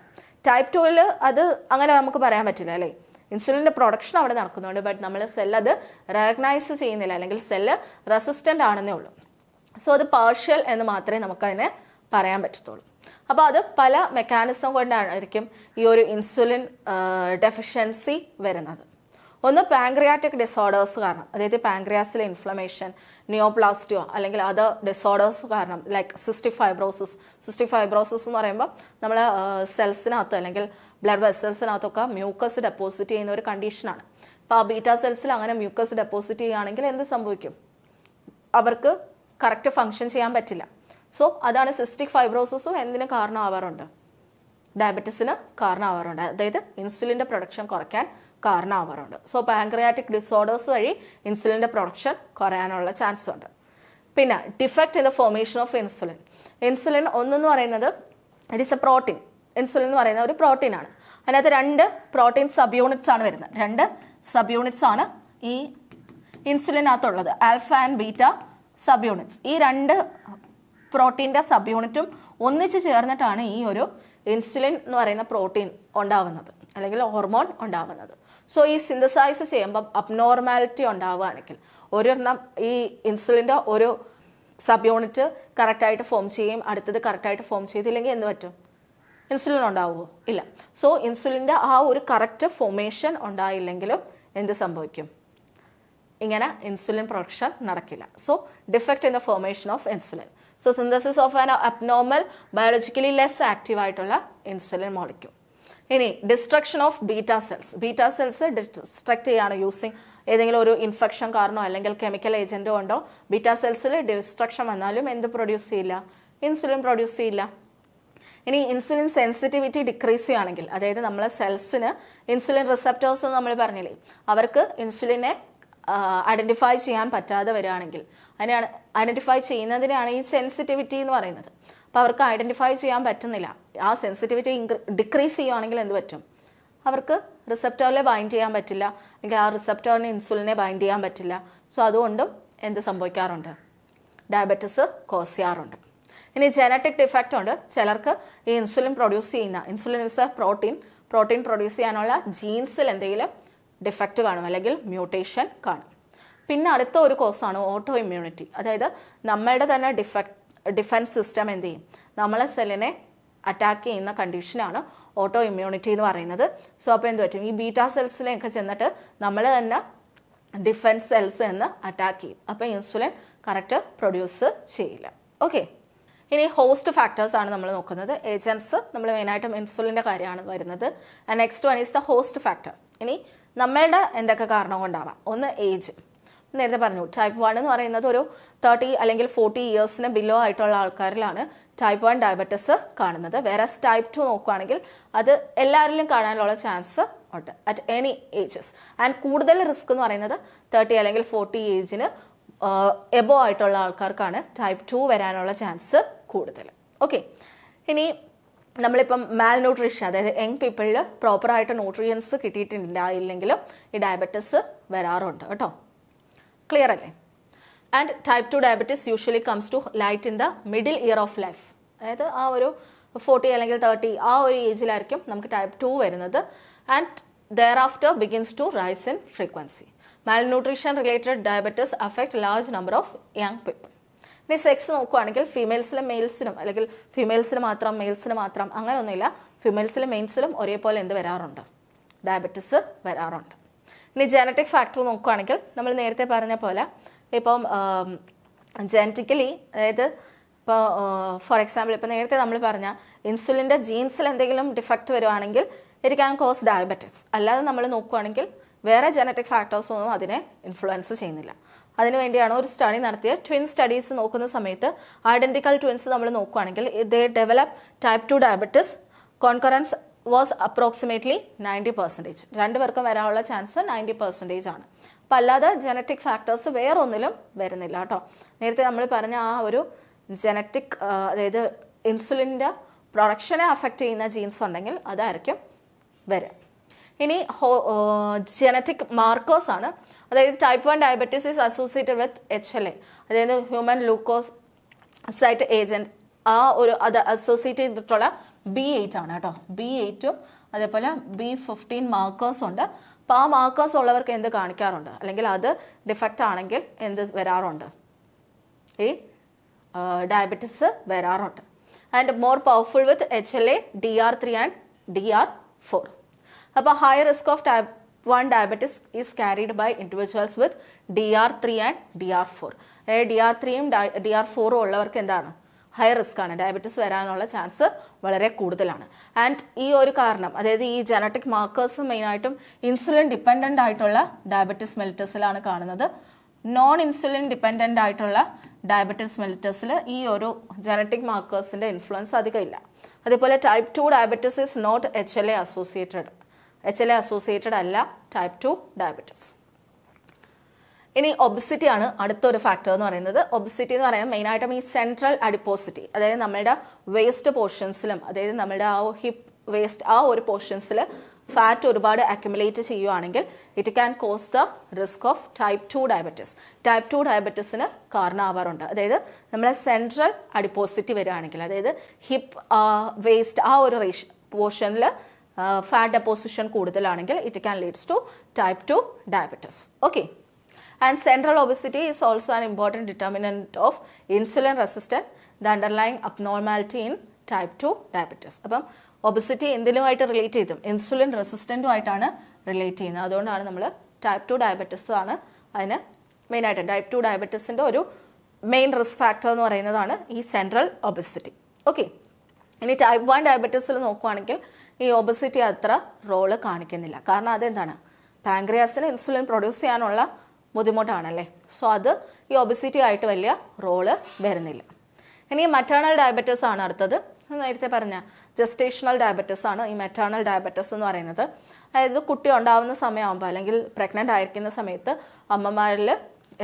ടൈപ്പ് 2 അത് അങ്ങനെ നമുക്ക് പറയാൻ പറ്റില്ല അല്ലേ, ഇൻസുലിൻ്റെ പ്രൊഡക്ഷൻ അവിടെ നടക്കുന്നുണ്ട്, ബട്ട് നമ്മൾ സെല്ല് അത് റെക്കഗ്നൈസ് ചെയ്യുന്നില്ല, അല്ലെങ്കിൽ സെല്ല് റെസിസ്റ്റൻ്റ് ആണെന്നേ ഉള്ളൂ. സോ അത് പാർഷ്യൽ എന്ന് മാത്രമേ നമുക്കതിനെ പറയാൻ പറ്റത്തുള്ളൂ. അപ്പോൾ അത് പല മെക്കാനിസം കൊണ്ടായിരിക്കും ഈ ഒരു ഇൻസുലിൻ ഡെഫിഷ്യൻസി വരുന്നത്. ഒന്ന് പാങ്ക്രിയാറ്റിക് ഡിസോർഡേഴ്സ് കാരണം, അതായത് പാങ്ക്രിയാസിലെ ഇൻഫ്ലമേഷൻ, നിയോപ്ലാസ്റ്റിയോ അല്ലെങ്കിൽ അതർ ഡിസോർഡേഴ്സ് കാരണം, ലൈക്ക് സിസ്റ്റിക് ഫൈബ്രോസിസ് എന്ന് പറയുമ്പോൾ നമ്മൾ സെൽസിനകത്ത് അല്ലെങ്കിൽ ബ്ലഡ് വെസൽസിനകത്തൊക്കെ മ്യൂക്കസ് ഡെപ്പോസിറ്റ് ചെയ്യുന്ന ഒരു കണ്ടീഷനാണ്. അപ്പോൾ ആ ബീറ്റാ സെൽസിൽ അങ്ങനെ മ്യൂക്കസ് ഡെപ്പോസിറ്റ് ചെയ്യുകയാണെങ്കിൽ എന്ത് സംഭവിക്കും, അവർക്ക് കറക്റ്റ് ഫങ്ഷൻ ചെയ്യാൻ പറ്റില്ല. സോ അതാണ് സിസ്റ്റിക് ഫൈബ്രോസിസും എന്തിന് കാരണമാവാറുണ്ട്, ഡയബറ്റിസിന് കാരണമാവാറുണ്ട്, അതായത് ഇൻസുലിൻ്റെ പ്രൊഡക്ഷൻ കുറയ്ക്കാൻ കാരണമാവാറുണ്ട്. സോ പാങ്ക്രിയാറ്റിക് ഡിസോർഡേഴ്സ് വഴി ഇൻസുലിൻ്റെ പ്രൊഡക്ഷൻ കുറയാനുള്ള ചാൻസ് ഉണ്ട്. പിന്നെ defect in the formation of insulin. Insulin ഒന്നെന്ന് പറയുന്നത് it is A protein. Insulin എന്ന് പറയുന്ന ഒരു പ്രോട്ടീനാണ്. അതിനകത്ത് 2 പ്രോട്ടീൻ സബ് യൂണിറ്റ്സ് ആണ് വരുന്നത്. 2 സബ് യൂണിറ്റ്സ് ആണ് ഈ ഇൻസുലിനകത്തുള്ളത്, alpha and beta subunits. ഈ 2 പ്രോട്ടീൻ്റെ സബ് യൂണിറ്റും ഒന്നിച്ച് ചേർന്നിട്ടാണ് ഈ ഒരു ഇൻസുലിൻ എന്ന് പറയുന്ന പ്രോട്ടീൻ ഉണ്ടാവുന്നത്, അല്ലെങ്കിൽ ഹോർമോൺ ഉണ്ടാവുന്നത്. സോ ഈ സിന്തസൈസ് ചെയ്യുമ്പോൾ അബ്നോർമാലിറ്റി ഉണ്ടാവുകയാണെങ്കിൽ, ഒരെണ്ണം ഈ ഇൻസുലിൻ്റെ ഒരു സബ് യൂണിറ്റ് കറക്റ്റായിട്ട് ഫോം ചെയ്യും, അടുത്തത് കറക്റ്റായിട്ട് ഫോം ചെയ്തില്ലെങ്കിൽ എന്ത് പറ്റും, ഇൻസുലിൻ ഉണ്ടാവുമോ, ഇല്ല. സോ ഇൻസുലിൻ്റെ ആ ഒരു കറക്റ്റ് ഫോർമേഷൻ ഉണ്ടായില്ലെങ്കിലും എന്ത് സംഭവിക്കും, ഇങ്ങനെ ഇൻസുലിൻ പ്രൊഡക്ഷൻ നടക്കില്ല. So defect in the formation of insulin. So synthesis of an abnormal biologically less active ആയിട്ടുള്ള ഇൻസുലിൻ മോളിക്യൂൾ. ഇനി destruction of beta cells distract ചെയ്യാണ് യൂസിങ് ഏതെങ്കിലും ഒരു ഇൻഫെക്ഷൻ കാരണോ അല്ലെങ്കിൽ കെമിക്കൽ ഏജൻറ്റോ ഉണ്ടോ ബീറ്റാ സെൽസിൽ ഡിസ്ട്രക്ഷൻ വന്നാലും എന്ത് പ്രൊഡ്യൂസ് ചെയ്യില്ല, ഇൻസുലിൻ പ്രൊഡ്യൂസ് ചെയ്യില്ല. ഇനി ഇൻസുലിൻ സെൻസിറ്റിവിറ്റി ഡിക്രീസ് ചെയ്യുകയാണെങ്കിൽ, അതായത് നമ്മളെ സെൽസിന് ഇൻസുലിൻ റിസപ്റ്റേഴ്സ് എന്ന് നമ്മൾ പറഞ്ഞില്ലേ, അവർക്ക് ഇൻസുലിനെ ഐഡൻറ്റിഫൈ ചെയ്യാൻ പറ്റാതെ വരികയാണെങ്കിൽ, അതിനാണ് ഐഡൻറ്റിഫൈ ചെയ്യുന്നതിനാണ് ഈ സെൻസിറ്റിവിറ്റി എന്ന് പറയുന്നത്. അപ്പോൾ അവർക്ക് ഐഡൻറ്റിഫൈ ചെയ്യാൻ പറ്റുന്നില്ല, ആ സെൻസിറ്റിവിറ്റി ഡിക്രീസ് ചെയ്യുകയാണെങ്കിൽ എന്ത് പറ്റും, അവർക്ക് റിസപ്റ്ററിനെ ബൈൻഡ് ചെയ്യാൻ പറ്റില്ല, അല്ലെങ്കിൽ ആ റിസപ്റ്ററിന് ഇൻസുലിനെ ബൈൻഡ് ചെയ്യാൻ പറ്റില്ല. സോ അതുകൊണ്ടും എന്ത് സംഭവിക്കാറുണ്ട്, ഡയബറ്റിസ് കോസ് ചെയ്യാറുണ്ട്. ഇനി ജനറ്റിക് ഡിഫക്റ്റ് ഉണ്ട്, ചിലർക്ക് ഈ ഇൻസുലിൻ പ്രൊഡ്യൂസ് ചെയ്യുന്ന, insulin is A protein produce ചെയ്യാനുള്ള ജീൻസിൽ എന്തെങ്കിലും ഡിഫക്റ്റ് കാണും, അല്ലെങ്കിൽ മ്യൂട്ടേഷൻ കാണും. പിന്നെ അടുത്ത ഒരു കോസാണ് ഓട്ടോ ഇമ്മ്യൂണിറ്റി, അതായത് നമ്മളുടെ തന്നെ ഡിഫൻസ് സിസ്റ്റം എന്ത് ചെയ്യും, നമ്മളെ സെല്ലിനെ അറ്റാക്ക് ചെയ്യുന്ന കണ്ടീഷനാണ് ഓട്ടോ ഇമ്മ്യൂണിറ്റി എന്ന് പറയുന്നത്. സോ അപ്പോൾ എന്ത് പറ്റും, ഈ ബീറ്റാ സെൽസിലേക്ക് ചെന്നിട്ട് നമ്മൾ തന്നെ ഡിഫൻസ് സെൽസ് എന്ന് അറ്റാക്ക് ചെയ്യും. അപ്പോൾ ഇൻസുലിൻ കറക്റ്റ് പ്രൊഡ്യൂസ് ചെയ്യില്ല. ഓക്കെ, ഇനി ഹോസ്റ്റ് ഫാക്ടേഴ്സ് ആണ് നമ്മൾ നോക്കുന്നത്. ഏജൻസ് നമ്മൾ മെയിനായിട്ടും ഇൻസുലിൻ്റെ കാര്യമാണ് വരുന്നത്. And next one is the host factor. ഇനി നമ്മളുടെ എന്തൊക്കെ കാരണം കൊണ്ടാവാം? ഒന്ന് ഏജ്. നേരത്തെ പറഞ്ഞു ടൈപ്പ് 1 എന്ന് പറയുന്നത് ഒരു 30 അല്ലെങ്കിൽ 40 ഇയേഴ്സിന് ബിലോ ആയിട്ടുള്ള ആൾക്കാരിലാണ് ടൈപ്പ് 1 ഡയബറ്റിസ് കാണുന്നത്. വേറെ ടൈപ്പ് 2 നോക്കുകയാണെങ്കിൽ അത് എല്ലാവരിലും കാണാനുള്ള ചാൻസ് ഉണ്ട് അറ്റ് എനി ഏജസ്. ആൻഡ് കൂടുതൽ റിസ്ക് എന്ന് പറയുന്നത് 30 അല്ലെങ്കിൽ 40 ഏജിന് എബോ ആയിട്ടുള്ള ആൾക്കാർക്കാണ് ടൈപ്പ് 2 വരാനുള്ള ചാൻസ് കൂടുതൽ. ഓക്കെ, ഇനി നമ്മളിപ്പം മാൽ ന്യൂട്രീഷൻ, അതായത് യങ് പീപ്പിളിൽ പ്രോപ്പറായിട്ട് ന്യൂട്രിയൻസ് കിട്ടിയിട്ടുണ്ടായില്ലെങ്കിലും ഈ ഡയബറ്റിസ് വരാറുണ്ട് കേട്ടോ. ക്ലിയർ അല്ലേ? And type 2 diabetes usually comes to light in the middle year of life. അതായത് ആ ഒരു 40 അല്ലെങ്കിൽ 30 ആ ഒരു ഏജിലായിരിക്കും നമുക്ക് ടൈപ്പ് 2 വരുന്നത്. And thereafter begins to rise in frequency. Malnutrition related diabetes affect large number of young people. ഇനി സെക്സ് നോക്കുകയാണെങ്കിൽ ഫീമെയിൽസിലും മെയിൽസിനും, അല്ലെങ്കിൽ ഫീമെയിൽസിന് മാത്രം മെയിൽസിന് മാത്രം അങ്ങനെയൊന്നുമില്ല, ഫീമെയിൽസിലും മെയിൽസിലും ഒരേപോലെ എന്ത് വരാറുണ്ട്? ഡയബറ്റിസ് വരാറുണ്ട്. ഇനി ജനറ്റിക് ഫാക്ടർ നോക്കുകയാണെങ്കിൽ നമ്മൾ നേരത്തെ പറഞ്ഞ പോലെ ഇപ്പം ജനറ്റിക്കലി, അതായത് ഇപ്പോൾ ഫോർ എക്സാമ്പിൾ ഇപ്പോൾ നേരത്തെ നമ്മൾ പറഞ്ഞ ഇൻസുലിൻ്റെ ജീൻസിൽ എന്തെങ്കിലും ഡിഫക്റ്റ് വരുവാണെങ്കിൽ ഇറ്റ് ക്യാൻ കോസ് ഡയബറ്റിസ്. അല്ലാതെ നമ്മൾ നോക്കുകയാണെങ്കിൽ വേറെ ജനറ്റിക് ഫാക്ടേഴ്സ് ഒന്നും അതിനെ ഇൻഫ്ലുവൻസ് ചെയ്യുന്നില്ല. അതിനുവേണ്ടിയാണ് ഒരു സ്റ്റഡി നടത്തിയ ട്വിൻ സ്റ്റഡീസ് നോക്കുന്ന സമയത്ത് ഐഡൻറ്റിക്കൽ ട്വിൻസ് നമ്മൾ നോക്കുകയാണെങ്കിൽ they develop type 2 diabetes. Concordance was approximately 90%. രണ്ടുപേർക്കും വരാനുള്ള ചാൻസ് 90% ആണ്. അപ്പം അല്ലാതെ ജനറ്റിക് ഫാക്ടേഴ്സ് വേറെ ഒന്നിലും വരുന്നില്ല കേട്ടോ. നേരത്തെ നമ്മൾ പറഞ്ഞ ആ ഒരു ജനറ്റിക്, അതായത് ഇൻസുലിൻ്റെ പ്രൊഡക്ഷനെ അഫക്റ്റ് ചെയ്യുന്ന ജീൻസ് ഉണ്ടെങ്കിൽ അതായിരിക്കും വരിക. ഇനി ജനറ്റിക് മാർക്കേഴ്സ് ആണ്. അതായത് type 1 diabetes is associated with HLA, അതായത് ഹ്യൂമൻ ലൂക്കോസൈറ്റ് ഏജൻറ്റ്. ആ ഒരു അത് അസോസിയേറ്റ് ചെയ്തിട്ടുള്ള B8 ആണ് കേട്ടോ. B8ഉം അതേപോലെ B15 മാർക്കേഴ്സ് ഉണ്ട്. അപ്പോൾ ആ മാർക്കേഴ്സ് ഉള്ളവർക്ക് എന്ത് കാണിക്കാറുണ്ട്, അല്ലെങ്കിൽ അത് ഡിഫക്റ്റ് ആണെങ്കിൽ എന്ത് വരാറുണ്ട്? ഈ ഡയബറ്റിസ് വരാറുണ്ട്. And more powerful with HLA, DR3 and DR4. അപ്പോൾ high risk of type 1 diabetes is carried by individuals with DR3 and DR4. അതായത് DR3യും DR4ഉം ഉള്ളവർക്ക് എന്താണ്? ഹൈ റിസ്ക് ആണ്, ഡയബറ്റിസ് വരാനുള്ള ചാൻസ് വളരെ കൂടുതലാണ്. ആൻഡ് ഈ ഒരു കാരണം, അതായത് ഈ ജനറ്റിക് മാർക്കേഴ്സ് മെയിനായിട്ടും ഇൻസുലിൻ ഡിപ്പെൻഡൻ്റ് ആയിട്ടുള്ള ഡയബറ്റിസ് മെലിറ്റസിലാണ് കാണുന്നത്. നോൺ ഇൻസുലിൻ ഡിപ്പെൻഡൻ്റ് ആയിട്ടുള്ള ഡയബറ്റിസ് മെലിറ്റസിൽ ഈ ഒരു ജനറ്റിക് മാർക്കേഴ്സിൻ്റെ ഇൻഫ്ലുവൻസ് അധികം ഇല്ല. അതേപോലെ type 2 diabetes is not HLA associated. HLA associated അല്ല ടൈപ്പ് 2 ഡയബറ്റിസ്. ഇനി ഒബിസിറ്റി ആണ് അടുത്തൊരു ഫാക്ടർ എന്ന് പറയുന്നത്. ഒബിസിറ്റി എന്ന് പറയുന്നത് മെയിനായിട്ടും ഈ സെൻട്രൽ അഡിപ്പോസിറ്റി, അതായത് നമ്മളുടെ വേസ്റ്റ് പോർഷൻസിലും, അതായത് നമ്മളുടെ ആ ഹിപ്പ് വേസ്റ്റ് ആ ഒരു പോർഷൻസിൽ ഫാറ്റ് ഒരുപാട് അക്യുമുലേറ്റ് ചെയ്യുവാണെങ്കിൽ it can cause the risk of type 2 diabetes. Type 2 ഡയബറ്റിസിന് കാരണമാവാറുണ്ട്. അതായത് നമ്മളെ സെൻട്രൽ അഡിപ്പോസിറ്റി വരികയാണെങ്കിൽ, അതായത് ഹിപ്പ് വേസ്റ്റ് ആ ഒരു പോർഷനിൽ ഫാറ്റ് ഡെപ്പോസിഷൻ കൂടുതലാണെങ്കിൽ it can leads to type 2 diabetes. Okay, and central obesity is also an important determinant of insulin resistance, the underlying abnormality in type 2 diabetes. അപ്പം ഒബിസിറ്റി എന്തിനുമായിട്ട് റിലേറ്റ് ചെയ്തും ഇൻസുലിൻ റെസിസ്റ്റൻറ്റുമായിട്ടാണ് റിലേറ്റ് ചെയ്യുന്നത്. അതുകൊണ്ടാണ് നമ്മൾ ടൈപ്പ് 2 ഡയബറ്റിസ് ആണ് അതിന് മെയിനായിട്ട്. ടൈപ്പ് 2 ഡയബറ്റിസിൻ്റെ ഒരു മെയിൻ റിസ്ക് ഫാക്ടർ എന്ന് പറയുന്നതാണ് ഈ സെൻട്രൽ ഒബിസിറ്റി. ഓക്കെ, ഇനി ടൈപ്പ് 1 ഡയബറ്റിസിൽ നോക്കുകയാണെങ്കിൽ ഈ ഒബിസിറ്റി അത്ര റോള് കാണിക്കുന്നില്ല. കാരണം അതെന്താണ്? പാൻക്രിയാസിന് ഇൻസുലിൻ പ്രൊഡ്യൂസ് ചെയ്യാനുള്ള ബുദ്ധിമുട്ടാണല്ലേ. സോ അത് ഈ ഒബിസിറ്റി ആയിട്ട് വലിയ റോള് വരുന്നില്ല. ഇനി മെറ്റേണൽ ഡയബറ്റിസ് ആണ് അടുത്തത്. നേരത്തെ പറഞ്ഞ ജസ്റ്റേഷണൽ ഡയബറ്റിസ് ആണ് ഈ മെറ്റേണൽ ഡയബറ്റിസ് എന്ന് പറയുന്നത്. അതായത് കുട്ടി ഉണ്ടാവുന്ന സമയമാകുമ്പോൾ അല്ലെങ്കിൽ പ്രഗ്നൻ്റ് ആയിരിക്കുന്ന സമയത്ത് അമ്മമാരിൽ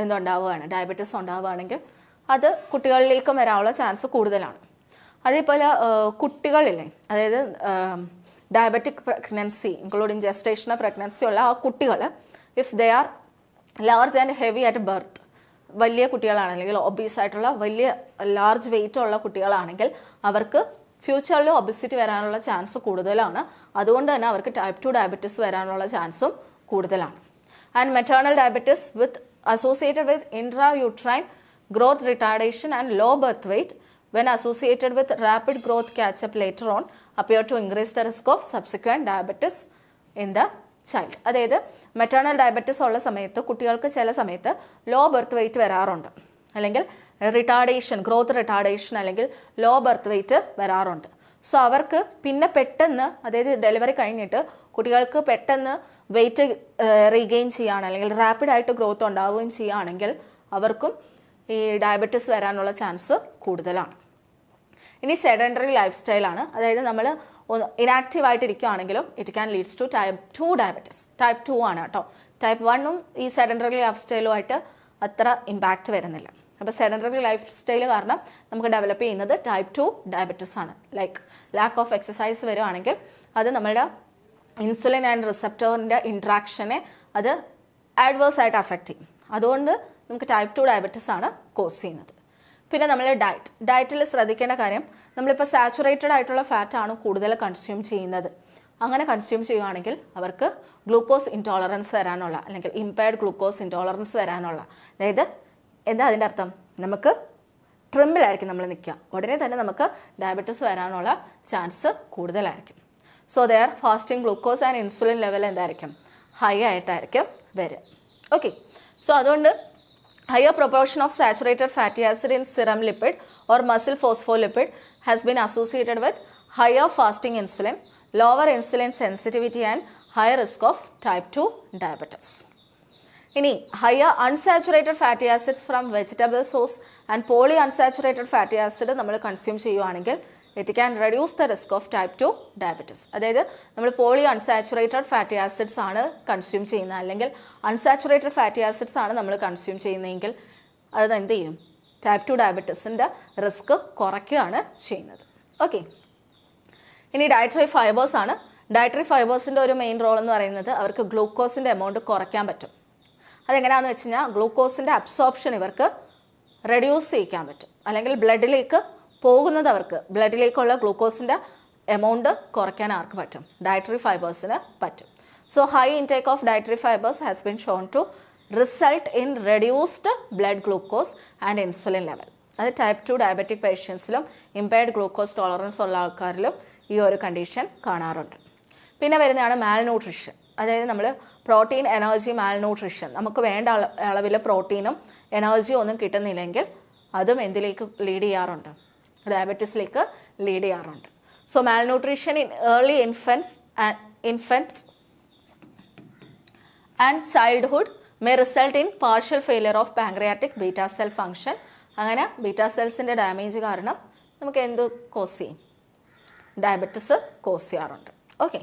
എന്തുണ്ടാവുകയാണ്, ഡയബറ്റിസ് ഉണ്ടാവുകയാണെങ്കിൽ അത് കുട്ടികളിലേക്കും വരാനുള്ള ചാൻസ് കൂടുതലാണ്. അതേപോലെ കുട്ടികളില്ലേ, അതായത് diabetic pregnancy including gestational pregnancy ഉള്ള ആ കുട്ടികൾ if they are large and heavy at birth, വലിയ കുട്ടികളാണ് അല്ലെങ്കിൽ ഒബീസ് ആയിട്ടുള്ള വലിയ ലാർജ് വെയിറ്റ് ഉള്ള കുട്ടികളാണെങ്കിൽ അവർക്ക് ഫ്യൂച്ചറിൽ ഒബിസിറ്റി വരാനുള്ള ചാൻസ് കൂടുതലാണ്. അതുകൊണ്ട് തന്നെ അവർക്ക് ടൈപ്പ് 2 ഡയബറ്റിസ് വരാനുള്ള ചാൻസും കൂടുതലാണ്. And maternal diabetes with associated with intrauterine growth retardation and low birth weight when associated with rapid growth catch-up later on appear to increase the risk of subsequent diabetes in the child. അതായത് മെറ്റേണൽ ഡയബറ്റിസ് ഉള്ള സമയത്ത് കുട്ടികൾക്ക് ചില സമയത്ത് ലോ ബർത്ത് വെയിറ്റ് വരാറുണ്ട്, അല്ലെങ്കിൽ റിട്ടാർഡേഷൻ, ഗ്രോത്ത് റിട്ടാർഡേഷൻ അല്ലെങ്കിൽ ലോ ബർത്ത് വെയിറ്റ് വരാറുണ്ട്. സോ അവർക്ക് പിന്നെ പെട്ടെന്ന്, അതായത് ഡെലിവറി കഴിഞ്ഞിട്ട് കുട്ടികൾക്ക് പെട്ടെന്ന് വെയിറ്റ് റീഗെയിൻ ചെയ്യുകയാണ് അല്ലെങ്കിൽ റാപ്പിഡായിട്ട് ഗ്രോത്ത് ഉണ്ടാവുകയും ചെയ്യുകയാണെങ്കിൽ അവർക്കും ഈ ഡയബറ്റിസ് വരാനുള്ള ചാൻസ് കൂടുതലാണ്. ഇനി സെഡൻഡറി ലൈഫ് സ്റ്റൈലാണ്, അതായത് നമ്മൾ ഇനാക്റ്റീവ് ആയിട്ടിരിക്കുകയാണെങ്കിലും it can leads to type 2 diabetes. Type 2 ആണ് കേട്ടോ. ടൈപ്പ് 1ഉം ഈ സെഡൻഡറി ലൈഫ് സ്റ്റൈലുമായിട്ട് അത്ര ഇമ്പാക്റ്റ് വരുന്നില്ല. അപ്പോൾ സെഡൻഡറി ലൈഫ് സ്റ്റൈൽ കാരണം നമുക്ക് ഡെവലപ്പ് ചെയ്യുന്നത് ടൈപ്പ് 2 ഡയബറ്റിസ് ആണ്. ലൈക്ക് ലാക്ക് ഓഫ് എക്സസൈസ് വരുവാണെങ്കിൽ അത് നമ്മുടെ ഇൻസുലിൻ ആൻഡ് റിസപ്റ്ററിൻ്റെ ഇൻട്രാക്ഷനെ അത് ആഡ്വേഴ്സ് ആയിട്ട് അഫക്റ്റ് ചെയ്യും. അതുകൊണ്ട് നമുക്ക് ടൈപ്പ് 2 ഡയബറ്റിസ് ആണ് കോസ് ചെയ്യുന്നത്. പിന്നെ നമ്മൾ ഡയറ്റിൽ ശ്രദ്ധിക്കേണ്ട കാര്യം, നമ്മളിപ്പോൾ സാച്ചുറേറ്റഡ് ആയിട്ടുള്ള ഫാറ്റ് ആണ് കൂടുതൽ കൺസ്യൂം ചെയ്യുന്നത്. അങ്ങനെ കൺസ്യൂം ചെയ്യുകയാണെങ്കിൽ അവർക്ക് ഗ്ലൂക്കോസ് ഇൻടോളറൻസ് വരാനുള്ള അല്ലെങ്കിൽ ഇമ്പയർഡ് ഗ്ലൂക്കോസ് ഇൻടോളറൻസ് വരാനുള്ള, അതായത് എന്താ അതിൻ്റെ അർത്ഥം, നമുക്ക് ട്രിമ്മിലായിരിക്കും നമ്മൾ നിൽക്കുക, ഉടനെ തന്നെ നമുക്ക് ഡയബറ്റിസ് വരാനുള്ള ചാൻസ് കൂടുതലായിരിക്കും. So there fasting glucose and insulin level എന്തായിരിക്കും, ഹൈ ആയിട്ടായിരിക്കും വരിക. ഓക്കെ, സോ അതുകൊണ്ട് higher proportion of saturated fatty acid in serum lipid or muscle phospholipid has been associated with higher fasting insulin, lower insulin sensitivity and higher risk of type 2 diabetes. ഇനി higher unsaturated fatty acids from vegetable source and polyunsaturated fatty acid നമ്മൾ കൺസ്യൂം ചെയ്യുവാണെങ്കിൽ it can reduce the risk of type 2 diabetes. അതായത് നമ്മൾ പോളി അൺസാച്ചുറേറ്റഡ് ഫാറ്റി ആസിഡ്സ് ആണ് കൺസ്യൂം ചെയ്യുന്നത്, അല്ലെങ്കിൽ അൺസാച്ചുറേറ്റഡ് ഫാറ്റി ആസിഡ്സ് ആണ് നമ്മൾ കൺസ്യൂം ചെയ്യുന്നതെങ്കിൽ അത് എന്ത് ചെയ്യും, ടൈപ്പ് 2 ഡയബറ്റിസിൻ്റെ റിസ്ക് കുറയ്ക്കുകയാണ് ചെയ്യുന്നത്. ഓക്കെ, ഇനി ഡയറ്ററി ഫൈബേഴ്സ് ആണ്. ഡയറ്ററി ഫൈബേഴ്സിൻ്റെ ഒരു മെയിൻ റോൾ എന്ന് പറയുന്നത് അവർക്ക് ഗ്ലൂക്കോസിൻ്റെ എമൗണ്ട് കുറയ്ക്കാൻ പറ്റും. അതെങ്ങനെയാണെന്ന് വെച്ച് കഴിഞ്ഞാൽ ഗ്ലൂക്കോസിൻ്റെ അബ്സോർപ്ഷൻ ഇവർക്ക് റെഡ്യൂസ് ചെയ്യിക്കാൻ പറ്റും, അല്ലെങ്കിൽ ബ്ലഡിലേക്ക് പോകുന്നത് അവർക്ക് ബ്ലഡിലേക്കുള്ള ഗ്ലൂക്കോസിൻ്റെ എമൗണ്ട് കുറയ്ക്കാൻ ആർക്ക് പറ്റും, ഡയറ്ററി ഫൈബേഴ്സിന് പറ്റും. So high intake of dietary fibres has been shown to result in reduced blood glucose and insulin level. അത് ടൈപ്പ് 2 ഡയബറ്റിക് പേഷ്യൻസിലും ഇമ്പയർഡ് ഗ്ലൂക്കോസ് ടോളറൻസ് ഉള്ള ആൾക്കാരിലും ഈ ഒരു കണ്ടീഷൻ കാണാറുണ്ട്. പിന്നെ വരുന്നതാണ് മാൽന്യൂട്രിഷൻ, അതായത് നമ്മൾ പ്രോട്ടീൻ എനർജി മാൽന്യൂട്രിഷൻ, നമുക്ക് വേണ്ട അളവിൽ പ്രോട്ടീനും എനർജിയും ഒന്നും കിട്ടുന്നില്ലെങ്കിൽ അതും എന്തിലേക്ക് ലീഡ് ചെയ്യാറുണ്ട്, ഡയബറ്റീസിലേക്ക് ലീഡ് ചെയ്യാറുണ്ട്. So malnutrition in early infants and childhood may result in partial failure of pancreatic beta cell function. അങ്ങനെ ബീറ്റാ സെൽസിൻ്റെ ഡാമേജ് കാരണം നമുക്ക് എന്ത് കോസ് ചെയ്യും, ഡയബറ്റിസ് കോസ് ചെയ്യാറുണ്ട്. ഓക്കെ,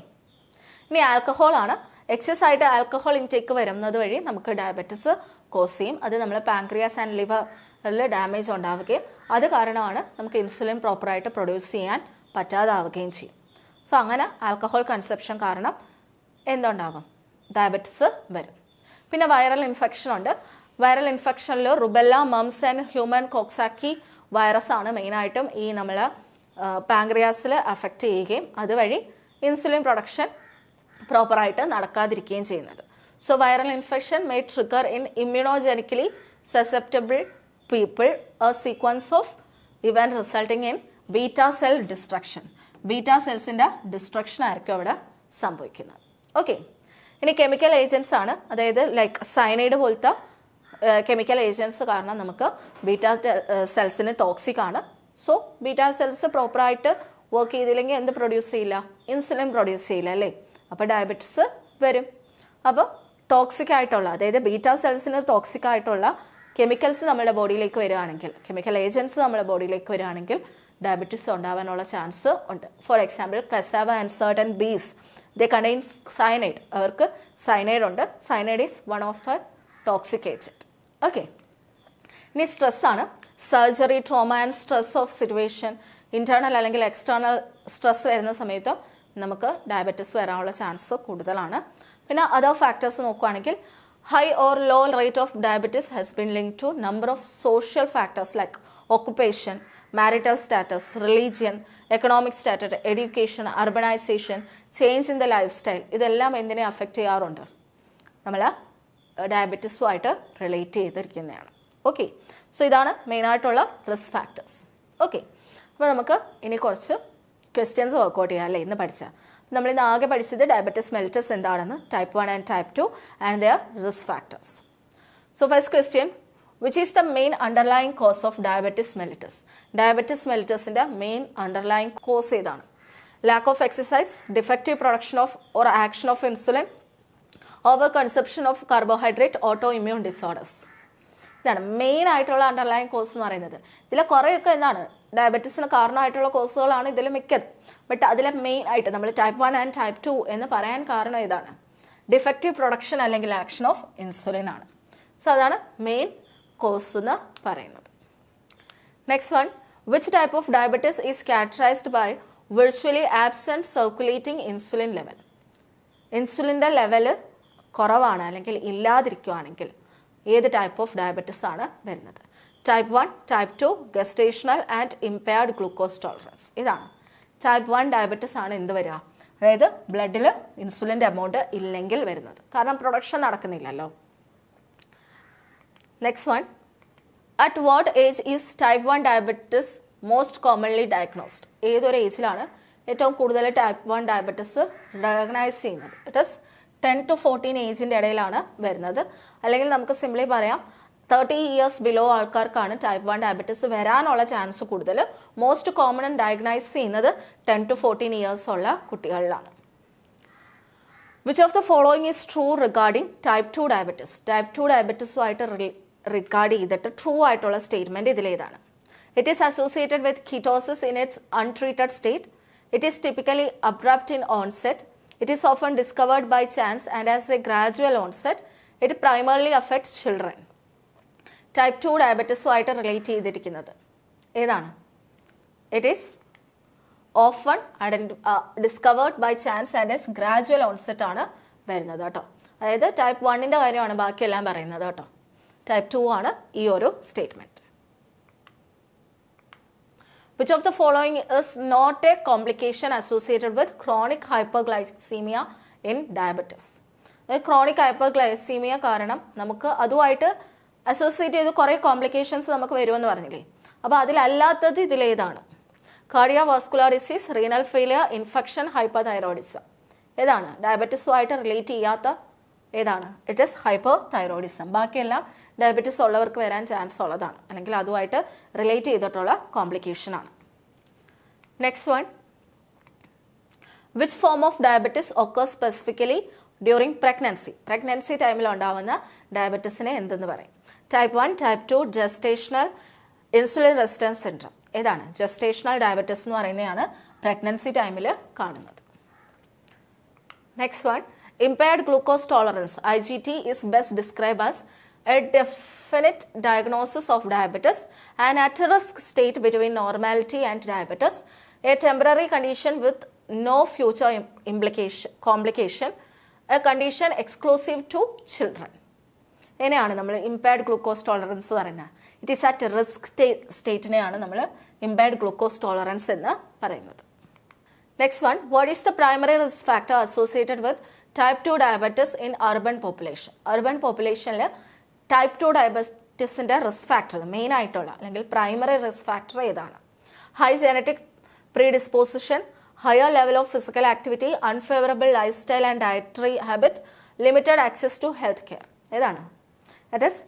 ഇനി ആൽക്കഹോളാണ്. എക്സസ് ആയിട്ട് ആൽക്കഹോൾ ഇൻടേക്ക് വരുന്നത് വഴി നമുക്ക് ഡയബറ്റിസ് കോസ് ചെയ്യും. അത് നമ്മൾ പാങ്ക്രിയാസ് ആൻഡ് ലിവറിൽ ഡാമേജ് ഉണ്ടാവുകയും അത് കാരണമാണ് നമുക്ക് ഇൻസുലിൻ പ്രോപ്പറായിട്ട് പ്രൊഡ്യൂസ് ചെയ്യാൻ പറ്റാതാവുകയും ചെയ്യും. സോ അങ്ങനെ ആൽക്കഹോൾ കൺസപ്ഷൻ കാരണം എന്തുണ്ടാകും, ഡയബറ്റിസ് വരും. പിന്നെ വൈറൽ ഇൻഫെക്ഷൻ ഉണ്ട്. വൈറൽ ഇൻഫെക്ഷനിൽ rubella, mumps and human coxsackie virus ആണ് മെയിനായിട്ടും ഈ നമ്മൾ പാങ്ക്രിയാസിൽ അഫക്റ്റ് ചെയ്യുകയും അതുവഴി ഇൻസുലിൻ പ്രൊഡക്ഷൻ പ്രോപ്പറായിട്ട് നടക്കാതിരിക്കുകയും ചെയ്യുന്നത്. So viral infection may trigger in immunogenically susceptible people a sequence of event resulting in beta cell destruction. Beta സെൽസിൻ്റെ ഡിസ്ട്രക്ഷൻ ആയിരിക്കും അവിടെ സംഭവിക്കുന്നത്. ഓക്കെ, ഇനി കെമിക്കൽ ഏജൻസ് ആണ്, അതായത് ലൈക്ക് സയനൈഡ് പോലത്തെ കെമിക്കൽ ഏജൻസ് കാരണം നമുക്ക് ബീറ്റാ സെൽസിന് ടോക്സിക് ആണ്. സോ ബീറ്റാ സെൽസ് പ്രോപ്പറായിട്ട് വർക്ക് ചെയ്തില്ലെങ്കിൽ എന്ത് പ്രൊഡ്യൂസ് ചെയ്യില്ല, ഇൻസുലിൻ പ്രൊഡ്യൂസ് ചെയ്യില്ല അല്ലേ, അപ്പോൾ ഡയബറ്റിസ് വരും. അപ്പോൾ ടോക്സിക് ആയിട്ടുള്ള, അതായത് ബീറ്റാ സെൽസിന് ടോക്സിക് ആയിട്ടുള്ള കെമിക്കൽസ് നമ്മുടെ ബോഡിയിലേക്ക് വരികയാണെങ്കിൽ, കെമിക്കൽ ഏജൻസ് നമ്മുടെ ബോഡിയിലേക്ക് വരികയാണെങ്കിൽ ഡയബറ്റിസ് ഉണ്ടാവാനുള്ള ചാൻസ് ഉണ്ട്. For example cassava and certain beans they contain cyanide, അവർക്ക് സയനൈഡ് ഉണ്ട്. Cyanide is one of the toxic agent. Okay, ഇനി സ്ട്രെസ്സാണ്. Surgery, trauma and stress of situation, internal അല്ലെങ്കിൽ എക്സ്റ്റേർണൽ സ്ട്രെസ് വരുന്ന സമയത്ത് നമുക്ക് ഡയബറ്റിസ് വരാനുള്ള ചാൻസ് കൂടുതലാണ്. പിന്നെ അതർ ഫാക്ടേഴ്സ് നോക്കുകയാണെങ്കിൽ high or low rate of diabetes has been linked to number of social factors like occupation, marital status, religion, economic status, education, urbanization, change in the lifestyle. ഇതെല്ലാം എന്തിനെ അഫക്റ്റ് ചെയ്യാറുണ്ട്, നമ്മൾ ഡയബറ്റിസുമായിട്ട് റിലേറ്റ് ചെയ്തിരിക്കുന്നതാണ്. ഓക്കെ, സോ ഇതാണ് മെയിനായിട്ടുള്ള റിസ്ക് ഫാക്ടേഴ്സ്. ഓക്കെ, അപ്പോൾ നമുക്ക് ഇനി കുറച്ച് ക്വസ്റ്റ്യൻസ് വർക്കൗട്ട് ചെയ്യാം അല്ലേ ഇന്ന് പഠിച്ചാൽ. നമ്മൾ ഇന്ന് ആകെ പഠിച്ചത് ഡയബറ്റിസ് മെലിറ്റസ് എന്താണെന്ന്, type 1 and type 2 and their risk factors. So first question, which is the main underlying cause of diabetes mellitus? Diabetes മെലിറ്റസിൻ്റെ മെയിൻ അണ്ടർലൈങ് കോസ് ഏതാണ്? lack of exercise, defective production of or action of insulin, over consumption of carbohydrate, autoimmune disorders. ഇതാണ് മെയിൻ ആയിട്ടുള്ള അണ്ടർലൈൻ കോസ് എന്ന് പറയുന്നത്. ഇതിലെ കുറേയൊക്കെ എന്താണ് ഡയബറ്റീസിന് കാരണമായിട്ടുള്ള കോസുകളാണ് ഇതിൽ മിക്കത്. ബട്ട് അതിലെ മെയിൻ ആയിട്ട് നമ്മൾ ടൈപ്പ് 1 ആൻഡ് ടൈപ്പ് 2 എന്ന് പറയാൻ കാരണം ഇതാണ്, ഡിഫക്റ്റീവ് പ്രൊഡക്ഷൻ അല്ലെങ്കിൽ ആക്ഷൻ ഓഫ് ഇൻസുലിൻ ആണ്. സോ അതാണ് മെയിൻ കോസ് എന്ന് പറയുന്നത്. Next one, which type of diabetes is characterised by virtually absent circulating insulin level. ഇൻസുലിൻ്റെ ലെവല് കുറവാണ് അല്ലെങ്കിൽ ഇല്ലാതിരിക്കുകയാണെങ്കിൽ ഏത് ടൈപ്പ് ഓഫ് ഡയബറ്റീസ് ആണ് വരുന്നത്? Type 1, type 2, gestational and impaired glucose tolerance. ഇതാണ് ടൈപ്പ് 1 ഡയബറ്റീസ് ആണ് എന്ത് വരിക, അതായത് ബ്ലഡിൽ ഇൻസുലിൻ്റെ എമൗണ്ട് ഇല്ലെങ്കിൽ വരുന്നത്, കാരണം പ്രൊഡക്ഷൻ നടക്കുന്നില്ലല്ലോ. Next one, at what age is type 1 diabetes most commonly diagnosed. ഏതൊരു ഏജിലാണ് ഏറ്റവും കൂടുതൽ ടൈപ്പ് 1 ഡയബറ്റീസ് ഡയഗ്നൈസ് ചെയ്യുന്നത്? ഇറ്റ് ഈസ് 10 to 14 ഏജിൻ്റെ ഇടയിലാണ് വരുന്നത്. അല്ലെങ്കിൽ നമുക്ക് സിംപ്ലി പറയാം 30 ഇയേഴ്സ് ബിലോ ആൾക്കാർക്കാണ് ടൈപ്പ് 1 ഡയബറ്റീസ് വരാനുള്ള ചാൻസ് കൂടുതൽ. മോസ്റ്റ് കോമൺ ഡയഗ്നൈസ് ചെയ്യുന്നത് 10 to 14 ഇയേഴ്സ് ഉള്ള കുട്ടികളിലാണ്. Which of the following is true regarding type 2 diabetes. Type 2 ഡയബറ്റീസുമായിട്ട് റിഗാർഡ് ചെയ്തിട്ട് ട്രൂ ആയിട്ടുള്ള സ്റ്റേറ്റ്മെൻറ്റ് ഇതിലേതാണ്? It is associated with ketosis in its untreated state. It is typically abrupt in onset. It is often discovered by chance and has a gradual onset. It primarily affects children. Type 2 ഡയബറ്റീസുമായിട്ട് റിലേറ്റ് ചെയ്തിരിക്കുന്നത് ഏതാണ്? It is often discovered by chance and as gradual onset ആണ് വരുന്നത് കേട്ടോ. അതായത് ടൈപ്പ് 1ൻ്റെ കാര്യമാണ് ബാക്കിയെല്ലാം പറയുന്നത് കേട്ടോ. ടൈപ്പ് 2 ആണ് ഈ ഒരു statement. Which of the following is not a complication associated with chronic hyperglycemia in diabetes? Chronic ഹൈപ്പർഗ്ലൈസീമിയ കാരണം നമുക്ക് അതുമായിട്ട് അസോസിയേറ്റ് ചെയ്ത് കുറേ കോംപ്ലിക്കേഷൻസ് നമുക്ക് വരുമെന്ന് പറഞ്ഞില്ലേ. അപ്പോൾ അതിലല്ലാത്തത് ഇതിലേതാണ്? Cardiovascular disease, renal failure, infection, hyperthyroidism. ഏതാണ് ഡയബറ്റീസുമായിട്ട് റിലേറ്റ് ചെയ്യാത്ത? ഏതാണ്? It is hyperthyroidism. ബാക്കിയെല്ലാം ഡയബറ്റീസ് ഉള്ളവർക്ക് വരാൻ ചാൻസ് ഉള്ളതാണ്, അല്ലെങ്കിൽ അതുമായിട്ട് റിലേറ്റ് ചെയ്തിട്ടുള്ള കോംപ്ലിക്കേഷനാണ്. Next one, which form of diabetes occurs specifically during pregnancy. Pregnancy ടൈമിൽ ഉണ്ടാവുന്ന ഡയബറ്റീസിനെ എന്തെന്ന് പറയും? Type 1, type 2, gestational insulin resistance syndrome. ഏതാണ്? ജസ്റ്റേഷണൽ ഡയബറ്റീസ് എന്ന് പറയുന്നതാണ് പ്രഗ്നൻസി ടൈമിൽ കാണുന്നത്. Next one, impaired glucose tolerance IGT is best described as a definite diagnosis of diabetes, an at-risk state between normality and diabetes, a temporary condition with no future complication, a condition exclusive to children. എങ്ങനെയാണ് നമ്മൾ ഇമ്പയർഡ് ഗ്ലൂക്കോസ് ടോളറൻസ് പറയുന്നത്? ഇറ്റ് ഈസ് അറ്റ് റിസ്ക് സ്റ്റേറ്റിനെയാണ് നമ്മൾ ഇമ്പയർഡ് ഗ്ലൂക്കോസ് ടോളറൻസ് എന്ന് പറയുന്നത്. Next one, what is the primary risk factor associated with type 2 diabetes in urban population. Urban പോപ്പുലേഷനിൽ ടൈപ്പ് 2 ഡയബറ്റീസിൻ്റെ റിസ്ക് ഫാക്ടർ മെയിൻ ആയിട്ടുള്ള അല്ലെങ്കിൽ പ്രൈമറി റിസ്ക് ഫാക്ടർ ഏതാണ്? High genetic predisposition, higher level of physical activity, unfavourable lifestyle and dietary habit, limited access to health care. ഏതാണ്? That is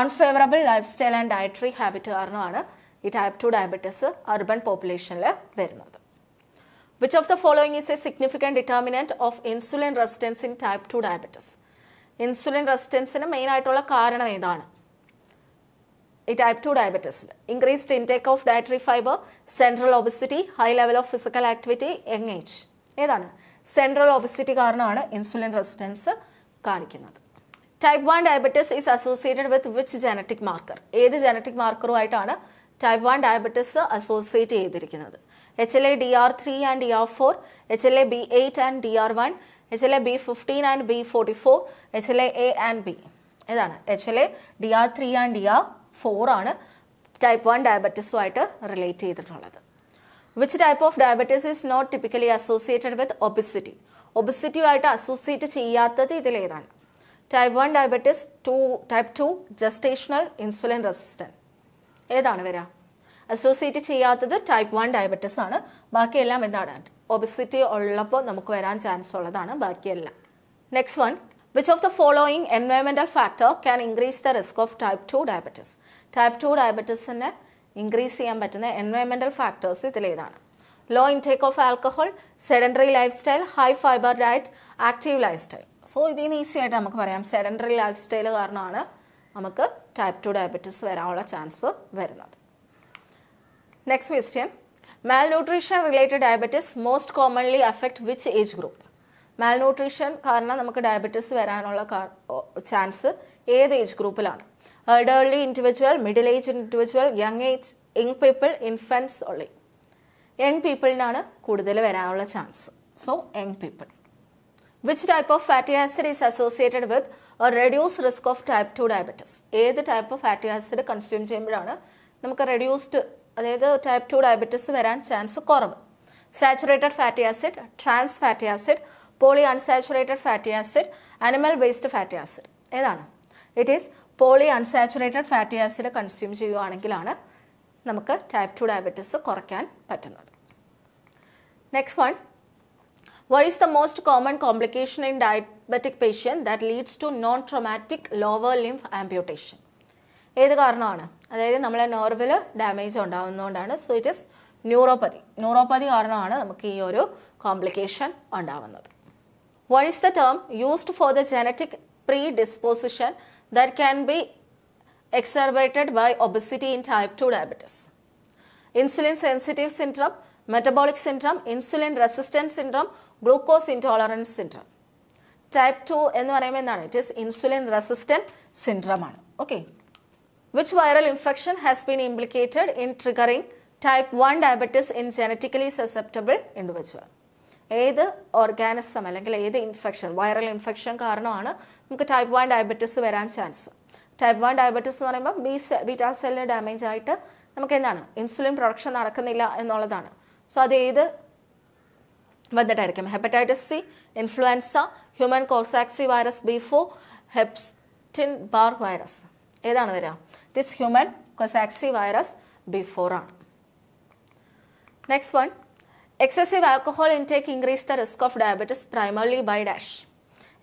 unfavourable lifestyle and dietary habit കാരണമാണ് ഈ ടൈപ്പ് 2 ഡയബറ്റീസ് അർബൻ പോപ്പുലേഷനിൽ വരുന്നത്. Which of the following is a significant determinant of insulin resistance in type 2 diabetes? Insulin റെസിസ്റ്റൻസിന് മെയിൻ ആയിട്ടുള്ള കാരണം ഏതാണ് ഈ ടൈപ്പ് 2 ഡയബറ്റീസിൽ? Increased intake of dietary fibre, central obesity, high level of physical activity, young age. ഏതാണ്? സെൻട്രൽ ഒബിസിറ്റി കാരണമാണ് ഇൻസുലിൻ റെസിസ്റ്റൻസ് കാണിക്കുന്നത്. Type 1 diabetes is associated with which genetic marker? ഏത് ജനറ്റിക് മാർക്കറുമായിട്ടാണ് ടൈപ്പ് 1 ഡയബറ്റീസ് അസോസിയേറ്റ് ചെയ്തിരിക്കുന്നത്? HLA DR3 and DR4, HLA B8 and DR1, HLA B15 and B44, HLA A and B. ഏതാണ്? HLA DR3 and DR4 ആണ് ടൈപ്പ് 1 ഡയബറ്റീസുമായിട്ട് റിലേറ്റ് ചെയ്തിട്ടുള്ളത്. Which type of diabetes is not typically associated with obesity? ഒബിസിറ്റിയുമായിട്ട് അസോസിയേറ്റ് ചെയ്യാത്തത് ഇതിലേതാണ്? Type 1 diabetes, type 2 gestational insulin resistant. ഏതാണ് വരിക? അസോസിയേറ്റ് ചെയ്യാത്തത് ടൈപ്പ് 1 ഡയബറ്റീസ് ആണ്. ബാക്കിയെല്ലാം എന്താണ്? ഒബിസിറ്റി ഉള്ളപ്പോൾ നമുക്ക് വരാൻ ചാൻസ് ഉള്ളതാണ് ബാക്കിയെല്ലാം. Next one, which of the following എൻവയോൺമെന്റൽ factor can increase the risk of type 2 diabetes? Type 2 ഡയബറ്റീസിനെ ഇൻക്രീസ് ചെയ്യാൻ പറ്റുന്ന എൻവയോൺമെന്റൽ ഫാക്ടേഴ്സ് ഇതിലേതാണ്? Low intake of alcohol, sedentary lifestyle, high fibre diet, active lifestyle. So ഇതിന് ഈസി ആയിട്ട് നമുക്ക് പറയാം സെഡൻഡറി ലൈഫ് സ്റ്റൈൽ കാരണമാണ് നമുക്ക് ടൈപ്പ് 2 ഡയബറ്റീസ് വരാനുള്ള ചാൻസ് വരുന്നത്. Next question, malnutrition related diabetes most commonly affect which age group? Malnutrition കാരണം നമുക്ക് ഡയബറ്റീസ് വരാനുള്ള ചാൻസ് ഏത് ഏജ് ഗ്രൂപ്പിലാണ്? Elderly individual, middle age individual, young people, infants only? Young പീപ്പിളിനാണ് കൂടുതൽ വരാനുള്ള chance. So young people. Which type of fatty acid is associated with a reduce risk of type 2 diabetes? ഏത് type of fatty acid consume ചെയ്യുമ്പോഴാണ് നമുക്ക് റെഡ്യൂസ്ഡ്, അതായത് ടൈപ്പ് 2 ഡയബറ്റീസ് വരാൻ ചാൻസ് കുറവ്? Saturated fatty acid, trans fatty acid, polyunsaturated fatty acid, animal based fatty acid? ഏതാണ്? It is polyunsaturated fatty acid consume ചെയ്യുകയാണെങ്കിലാണ് നമുക്ക് ടൈപ്പ് 2 ഡയബറ്റീസ് കുറയ്ക്കാൻ പറ്റുന്നത്. Next one, what is the most common complication in diabetic patient that leads to non-traumatic lower limb amputation? ഏത് കാരണമാണ്? അതായത് നമ്മളെ നെർവിൽ ഡാമേജ് ഉണ്ടാകുന്നതുകൊണ്ടാണ്. സോ ഇറ്റ് ഇസ് ന്യൂറോപ്പതി കാരണമാണ് നമുക്ക് ഈ ഒരു കോംപ്ലിക്കേഷൻ ഉണ്ടാവുന്നത്. What is the term used for the genetic predisposition that can be exacerbated by obesity in type 2 diabetes? Insulin sensitive syndrome, metabolic syndrome, insulin resistant syndrome, glucose intolerance syndrome? Type 2 എന്ന് പറയുമ്പോൾ എന്താണ്? It is insulin resistant syndrome ആണ്. Okay. Which viral infection has been implicated in triggering type 1 diabetes in genetically susceptible individual? ഏത് ഓർഗാനിസം അല്ലെങ്കിൽ ഏത് ഇൻഫെക്ഷൻ, വൈറൽ ഇൻഫെക്ഷൻ കാരണമാണ് നമുക്ക് ടൈപ്പ് 1 ഡയബറ്റീസ് വരാൻ ചാൻസ്? ടൈപ്പ് 1 ഡയബറ്റീസ് എന്ന് പറയുമ്പോൾ ബീറ്റാ സെല്ലിന് ഡാമേജ് ആയിട്ട് നമുക്ക് എന്താണ്? ഇൻസുലിൻ പ്രൊഡക്ഷൻ നടക്കുന്നില്ല എന്നുള്ളതാണ്. സോ അത് ഏത് വന്നിട്ടായിരിക്കും? Hepatitis C, influenza, human Coxsackie virus B4, Epstein Barr virus? ഏതാണ് വരിക? It is human Coxsackie virus B4 ആണ്. Next one, excessive alcohol intake increase the risk of diabetes primarily by dash?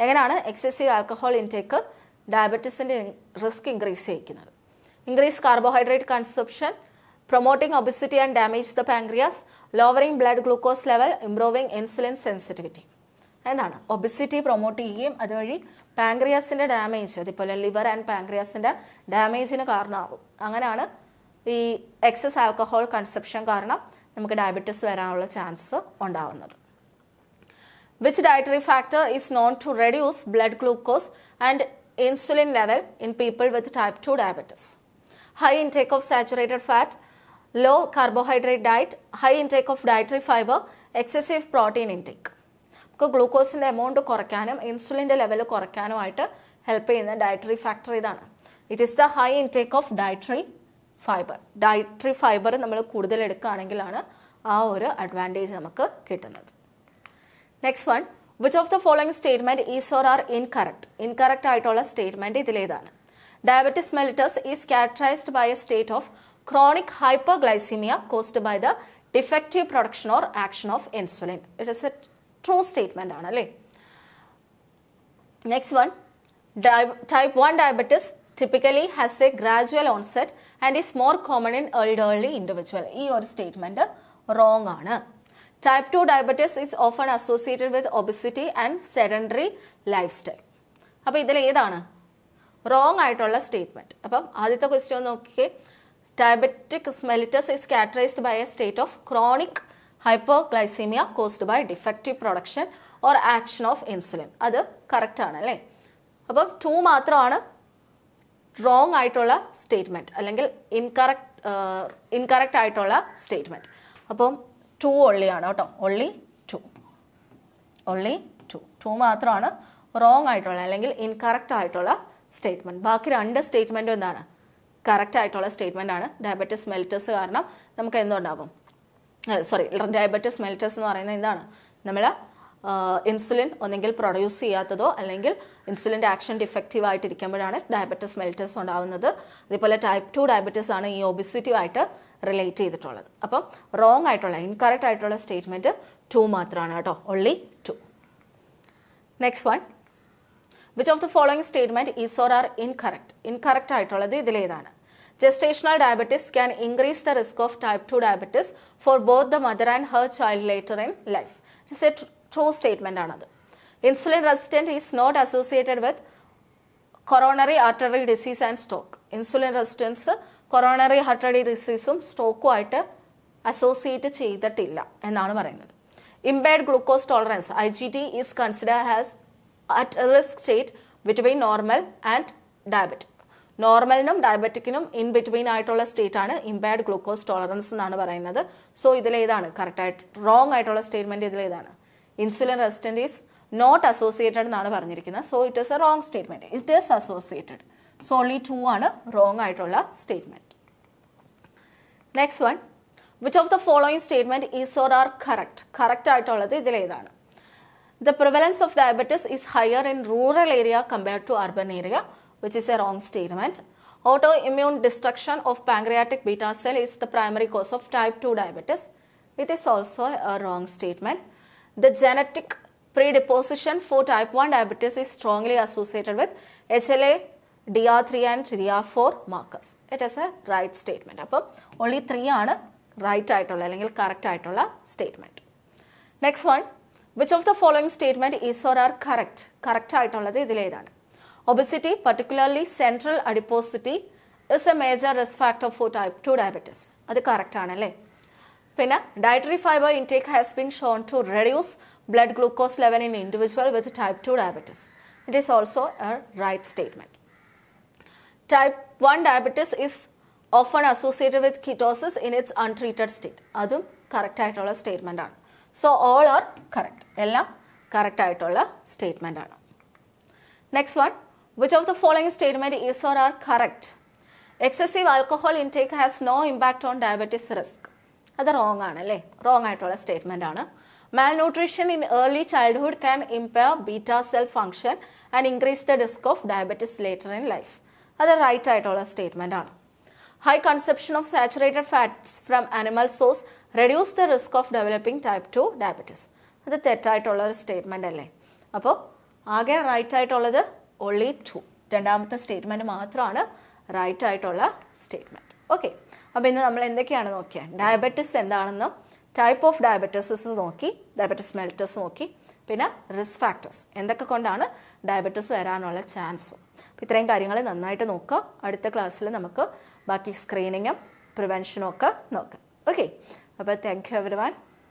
എങ്ങനെയാണ് എക്സസീവ് ആൽക്കഹോൾ ഇൻടേക്ക് ഡയബറ്റീസിൻ്റെ റിസ്ക് ഇൻക്രീസ് ചെയ്യിക്കുന്നത്? Increase carbohydrate consumption, promoting obesity and damage the pancreas, lowering blood glucose level, improving insulin sensitivity? എന്താണ്? ഒബിസിറ്റി പ്രൊമോട്ട് ചെയ്യുകയും അതുവഴി പാൻക്രിയാസിൻ്റെ ഡാമേജ്, അതുപോലെ ലിവർ ആൻഡ് പാൻക്രിയാസിൻ്റെ ഡാമേജിന് കാരണമാകും. അങ്ങനെയാണ് ഈ എക്സസ് ആൽക്കഹോൾ കൺസപ്ഷൻ കാരണം നമുക്ക് ഡയബറ്റീസ് വരാനുള്ള ചാൻസ് ഉണ്ടാവുന്നത്. Which dietary factor is known to reduce blood glucose and insulin level in people with type 2 diabetes? High intake of saturated fat, low carbohydrate diet, high intake of dietary fiber, excessive protein intake? നമുക്ക് ഗ്ലൂക്കോസിൻ്റെ എമൗണ്ട് കുറയ്ക്കാനും ഇൻസുലിൻ്റെ ലെവൽ കുറയ്ക്കാനുമായിട്ട് ഹെൽപ്പ് ചെയ്യുന്ന ഡയറ്ററി ഫാക്ടർ ഇതാണ്. It is the high intake of dietary fibre. Dietary fibre നമ്മൾ കൂടുതൽ എടുക്കുകയാണെങ്കിലാണ് ആ ഒരു അഡ്വാൻറ്റേജ് നമുക്ക് കിട്ടുന്നത്. Next one, which of the following statement is or are incorrect? Incorrect ആയിട്ടുള്ള സ്റ്റേറ്റ്മെന്റ് ഇതിലേതാണ്? Diabetes mellitus is characterised by a state of chronic hyperglycaemia caused by the defective production or action of insulin. It is a true statement ആണ് അല്ലേ? Next one, type 1 diabetes typically has a gradual onset and is more common in elderly individual. ഈ ഒരു സ്റ്റേറ്റ്മെന്റ് റോങ് ആണ്. Type 2 diabetes is often associated with obesity and sedentary lifestyle. അപ്പോൾ ഇതിൽ ഏതാണ് റോങ് ആയിട്ടുള്ള സ്റ്റേറ്റ്മെന്റ്? അപ്പം ആദ്യത്തെ ക്വസ്റ്റ്യൻ നോക്കിയേ. Diabetic mellitus is characterized by a state of chronic hyperglycemia caused by defective production or action of insulin. അത് കറക്റ്റ് ആണ് അല്ലേ? അപ്പം 2 മാത്രമാണ് റോങ് ആയിട്ടുള്ള സ്റ്റേറ്റ്മെന്റ് അല്ലെങ്കിൽ ഇൻകറക്റ്റ് ആയിട്ടുള്ള സ്റ്റേറ്റ്മെന്റ്. അപ്പം 2 ഒള്ളിയാണ് കേട്ടോ. only 2 മാത്രമാണ് റോങ് ആയിട്ടുള്ള അല്ലെങ്കിൽ ഇൻകറക്റ്റ് ആയിട്ടുള്ള സ്റ്റേറ്റ്മെന്റ്. ബാക്കി 2 സ്റ്റേറ്റ്മെന്റും എന്താണ്? കറക്റ്റ് ആയിട്ടുള്ള സ്റ്റേറ്റ്മെന്റ് ആണ്. ഡയബറ്റിസ് മെലിറ്റസ് കാരണം നമുക്ക് എന്തുണ്ടാവും? ഡയബറ്റിസ് മെലിറ്റസ് എന്ന് പറയുന്നത് എന്താണ്? നമ്മൾ ഇൻസുലിൻ ഒന്നെങ്കിൽ പ്രൊഡ്യൂസ് ചെയ്യാത്തതോ അല്ലെങ്കിൽ ഇൻസുലിൻ്റെ ആക്ഷൻ ഡിഫക്റ്റീവ് ആയിട്ടിരിക്കുമ്പോഴാണ് ഡയബറ്റിസ് മെലിറ്റസ് ഉണ്ടാവുന്നത്. അതേപോലെ ടൈപ്പ് 2 ഡയബറ്റിസ് ആണ് ഈ ഒബിസിറ്റി ആയിട്ട് റിലേറ്റ് ചെയ്തിട്ടുള്ളത്. അപ്പം റോങ് ആയിട്ടുള്ള ഇൻകറക്റ്റ് ആയിട്ടുള്ള സ്റ്റേറ്റ്മെന്റ് 2 മാത്രമാണ് കേട്ടോ. only 2. Next one, which of the following statement is or are incorrect? Incorrect ആയിട്ടുള്ളത് ഇതിലേതാണ്? Gestational diabetes can increase the risk of type 2 diabetes for both the mother and her child later in life. It's a true statement. Insulin resistance is not associated with coronary artery disease and stroke. Insulin resistance coronary artery disease stroke associate ചെയ്തിട്ടില്ല എന്നാണ് പറയുന്നത്. Impaired glucose tolerance IGT is considered as at a risk state between normal and diabetic. നോർമലിനും ഡയബറ്റിക്കിനും ഇൻ ബിറ്റ്വീൻ ആയിട്ടുള്ള സ്റ്റേറ്റ് ആണ് ഇമ്പയർഡ് ഗ്ലൂക്കോസ് ടോളറൻസ് എന്നാണ് പറയുന്നത്. സോ ഇതിലേതാണ് കറക്റ്റായിട്ട് റോങ് ആയിട്ടുള്ള സ്റ്റേറ്റ്മെന്റ്? ഇതിലേതാണ്? Insulin resistant is not associated എന്നാണ് പറഞ്ഞിരിക്കുന്നത്. So it is a wrong statement. It is associated. So only 2 ആണ് റോങ് ആയിട്ടുള്ള statement. Next one, which of the following statement is or are correct? Correct ആയിട്ടുള്ളത് ഇതിലേതാണ്? The prevalence of diabetes is higher in rural area compared to urban area, which is a wrong statement. Autoimmune destruction of pancreatic beta cell is the primary cause of type 2 diabetes. It is also a wrong statement. The genetic predisposition for type 1 diabetes is strongly associated with HLA, DR3 and DR4 markers. It is a right statement. അപ്പോൾ only 3 ആണ് റൈറ്റ് ആയിട്ടുള്ള അല്ലെങ്കിൽ കറക്റ്റ് ആയിട്ടുള്ള statement. Next one, which of the following statement is or are correct? Correct ആയിട്ടുള്ളത് ഇതിലേതാണ്? Obesity, particularly central adiposity, is a major risk factor for type 2 diabetes. അത് കറക്റ്റ് ആണല്ലേ. പിന്നെ dietary fiber intake has been shown to reduce blood glucose level in individual with type 2 diabetes. It is also a right statement. Type 1 diabetes is often associated with ketosis in its untreated state. അതും കറക്റ്റ് ആയിട്ടുള്ള സ്റ്റേറ്റ്മെന്റ് ആണ്. So all are correct. എല്ലാം കറക്റ്റ് ആയിട്ടുള്ള സ്റ്റേറ്റ്മെന്റ് ആണ്. Next one, which of the following statement is or are correct? Excessive alcohol intake has no impact on diabetes risk. അത് റോങ് ആണ് അല്ലേ? റോങ് ആയിട്ടുള്ള സ്റ്റേറ്റ്മെന്റ് ആണ്. Malnutrition in early childhood can impair beta cell function and increase the risk of diabetes later in life. അത് റൈറ്റ് ആയിട്ടുള്ള സ്റ്റേറ്റ്മെന്റ് ആണ്. High consumption of saturated fats from animal source reduce the risk of developing type 2 diabetes. അത് തെറ്റായിട്ടുള്ള ഒരു സ്റ്റേറ്റ്മെന്റ് അല്ലേ? അപ്പോൾ ആകെ റൈറ്റ് ആയിട്ടുള്ളത് only 2. രണ്ടാമത്തെ സ്റ്റേറ്റ്മെന്റ് മാത്രമാണ് റൈറ്റ് ആയിട്ടുള്ള സ്റ്റേറ്റ്മെന്റ്. ഓക്കെ, അപ്പോൾ ഇന്ന് നമ്മൾ എന്തൊക്കെയാണ് നോക്കിയത്? ഡയബറ്റിസ് എന്താണെന്നും ടൈപ്പ് ഓഫ് ഡയബറ്റിസ് നോക്കി, ഡയബറ്റിസ് മെലിറ്റസ് നോക്കി, പിന്നെ റിസ്ക് ഫാക്ടേഴ്സ് എന്തൊക്കെ കൊണ്ടാണ് ഡയബറ്റിസ് വരാനുള്ള ചാൻസും. അപ്പോൾ ഇത്രയും കാര്യങ്ങൾ നന്നായിട്ട് നോക്കുക. അടുത്ത ക്ലാസ്സിൽ നമുക്ക് ബാക്കി സ്ക്രീനിങ്ങും പ്രിവെൻഷനും ഒക്കെ നോക്കാം. ഓക്കെ, അപ്പോൾ താങ്ക് യു എവരിവൺ.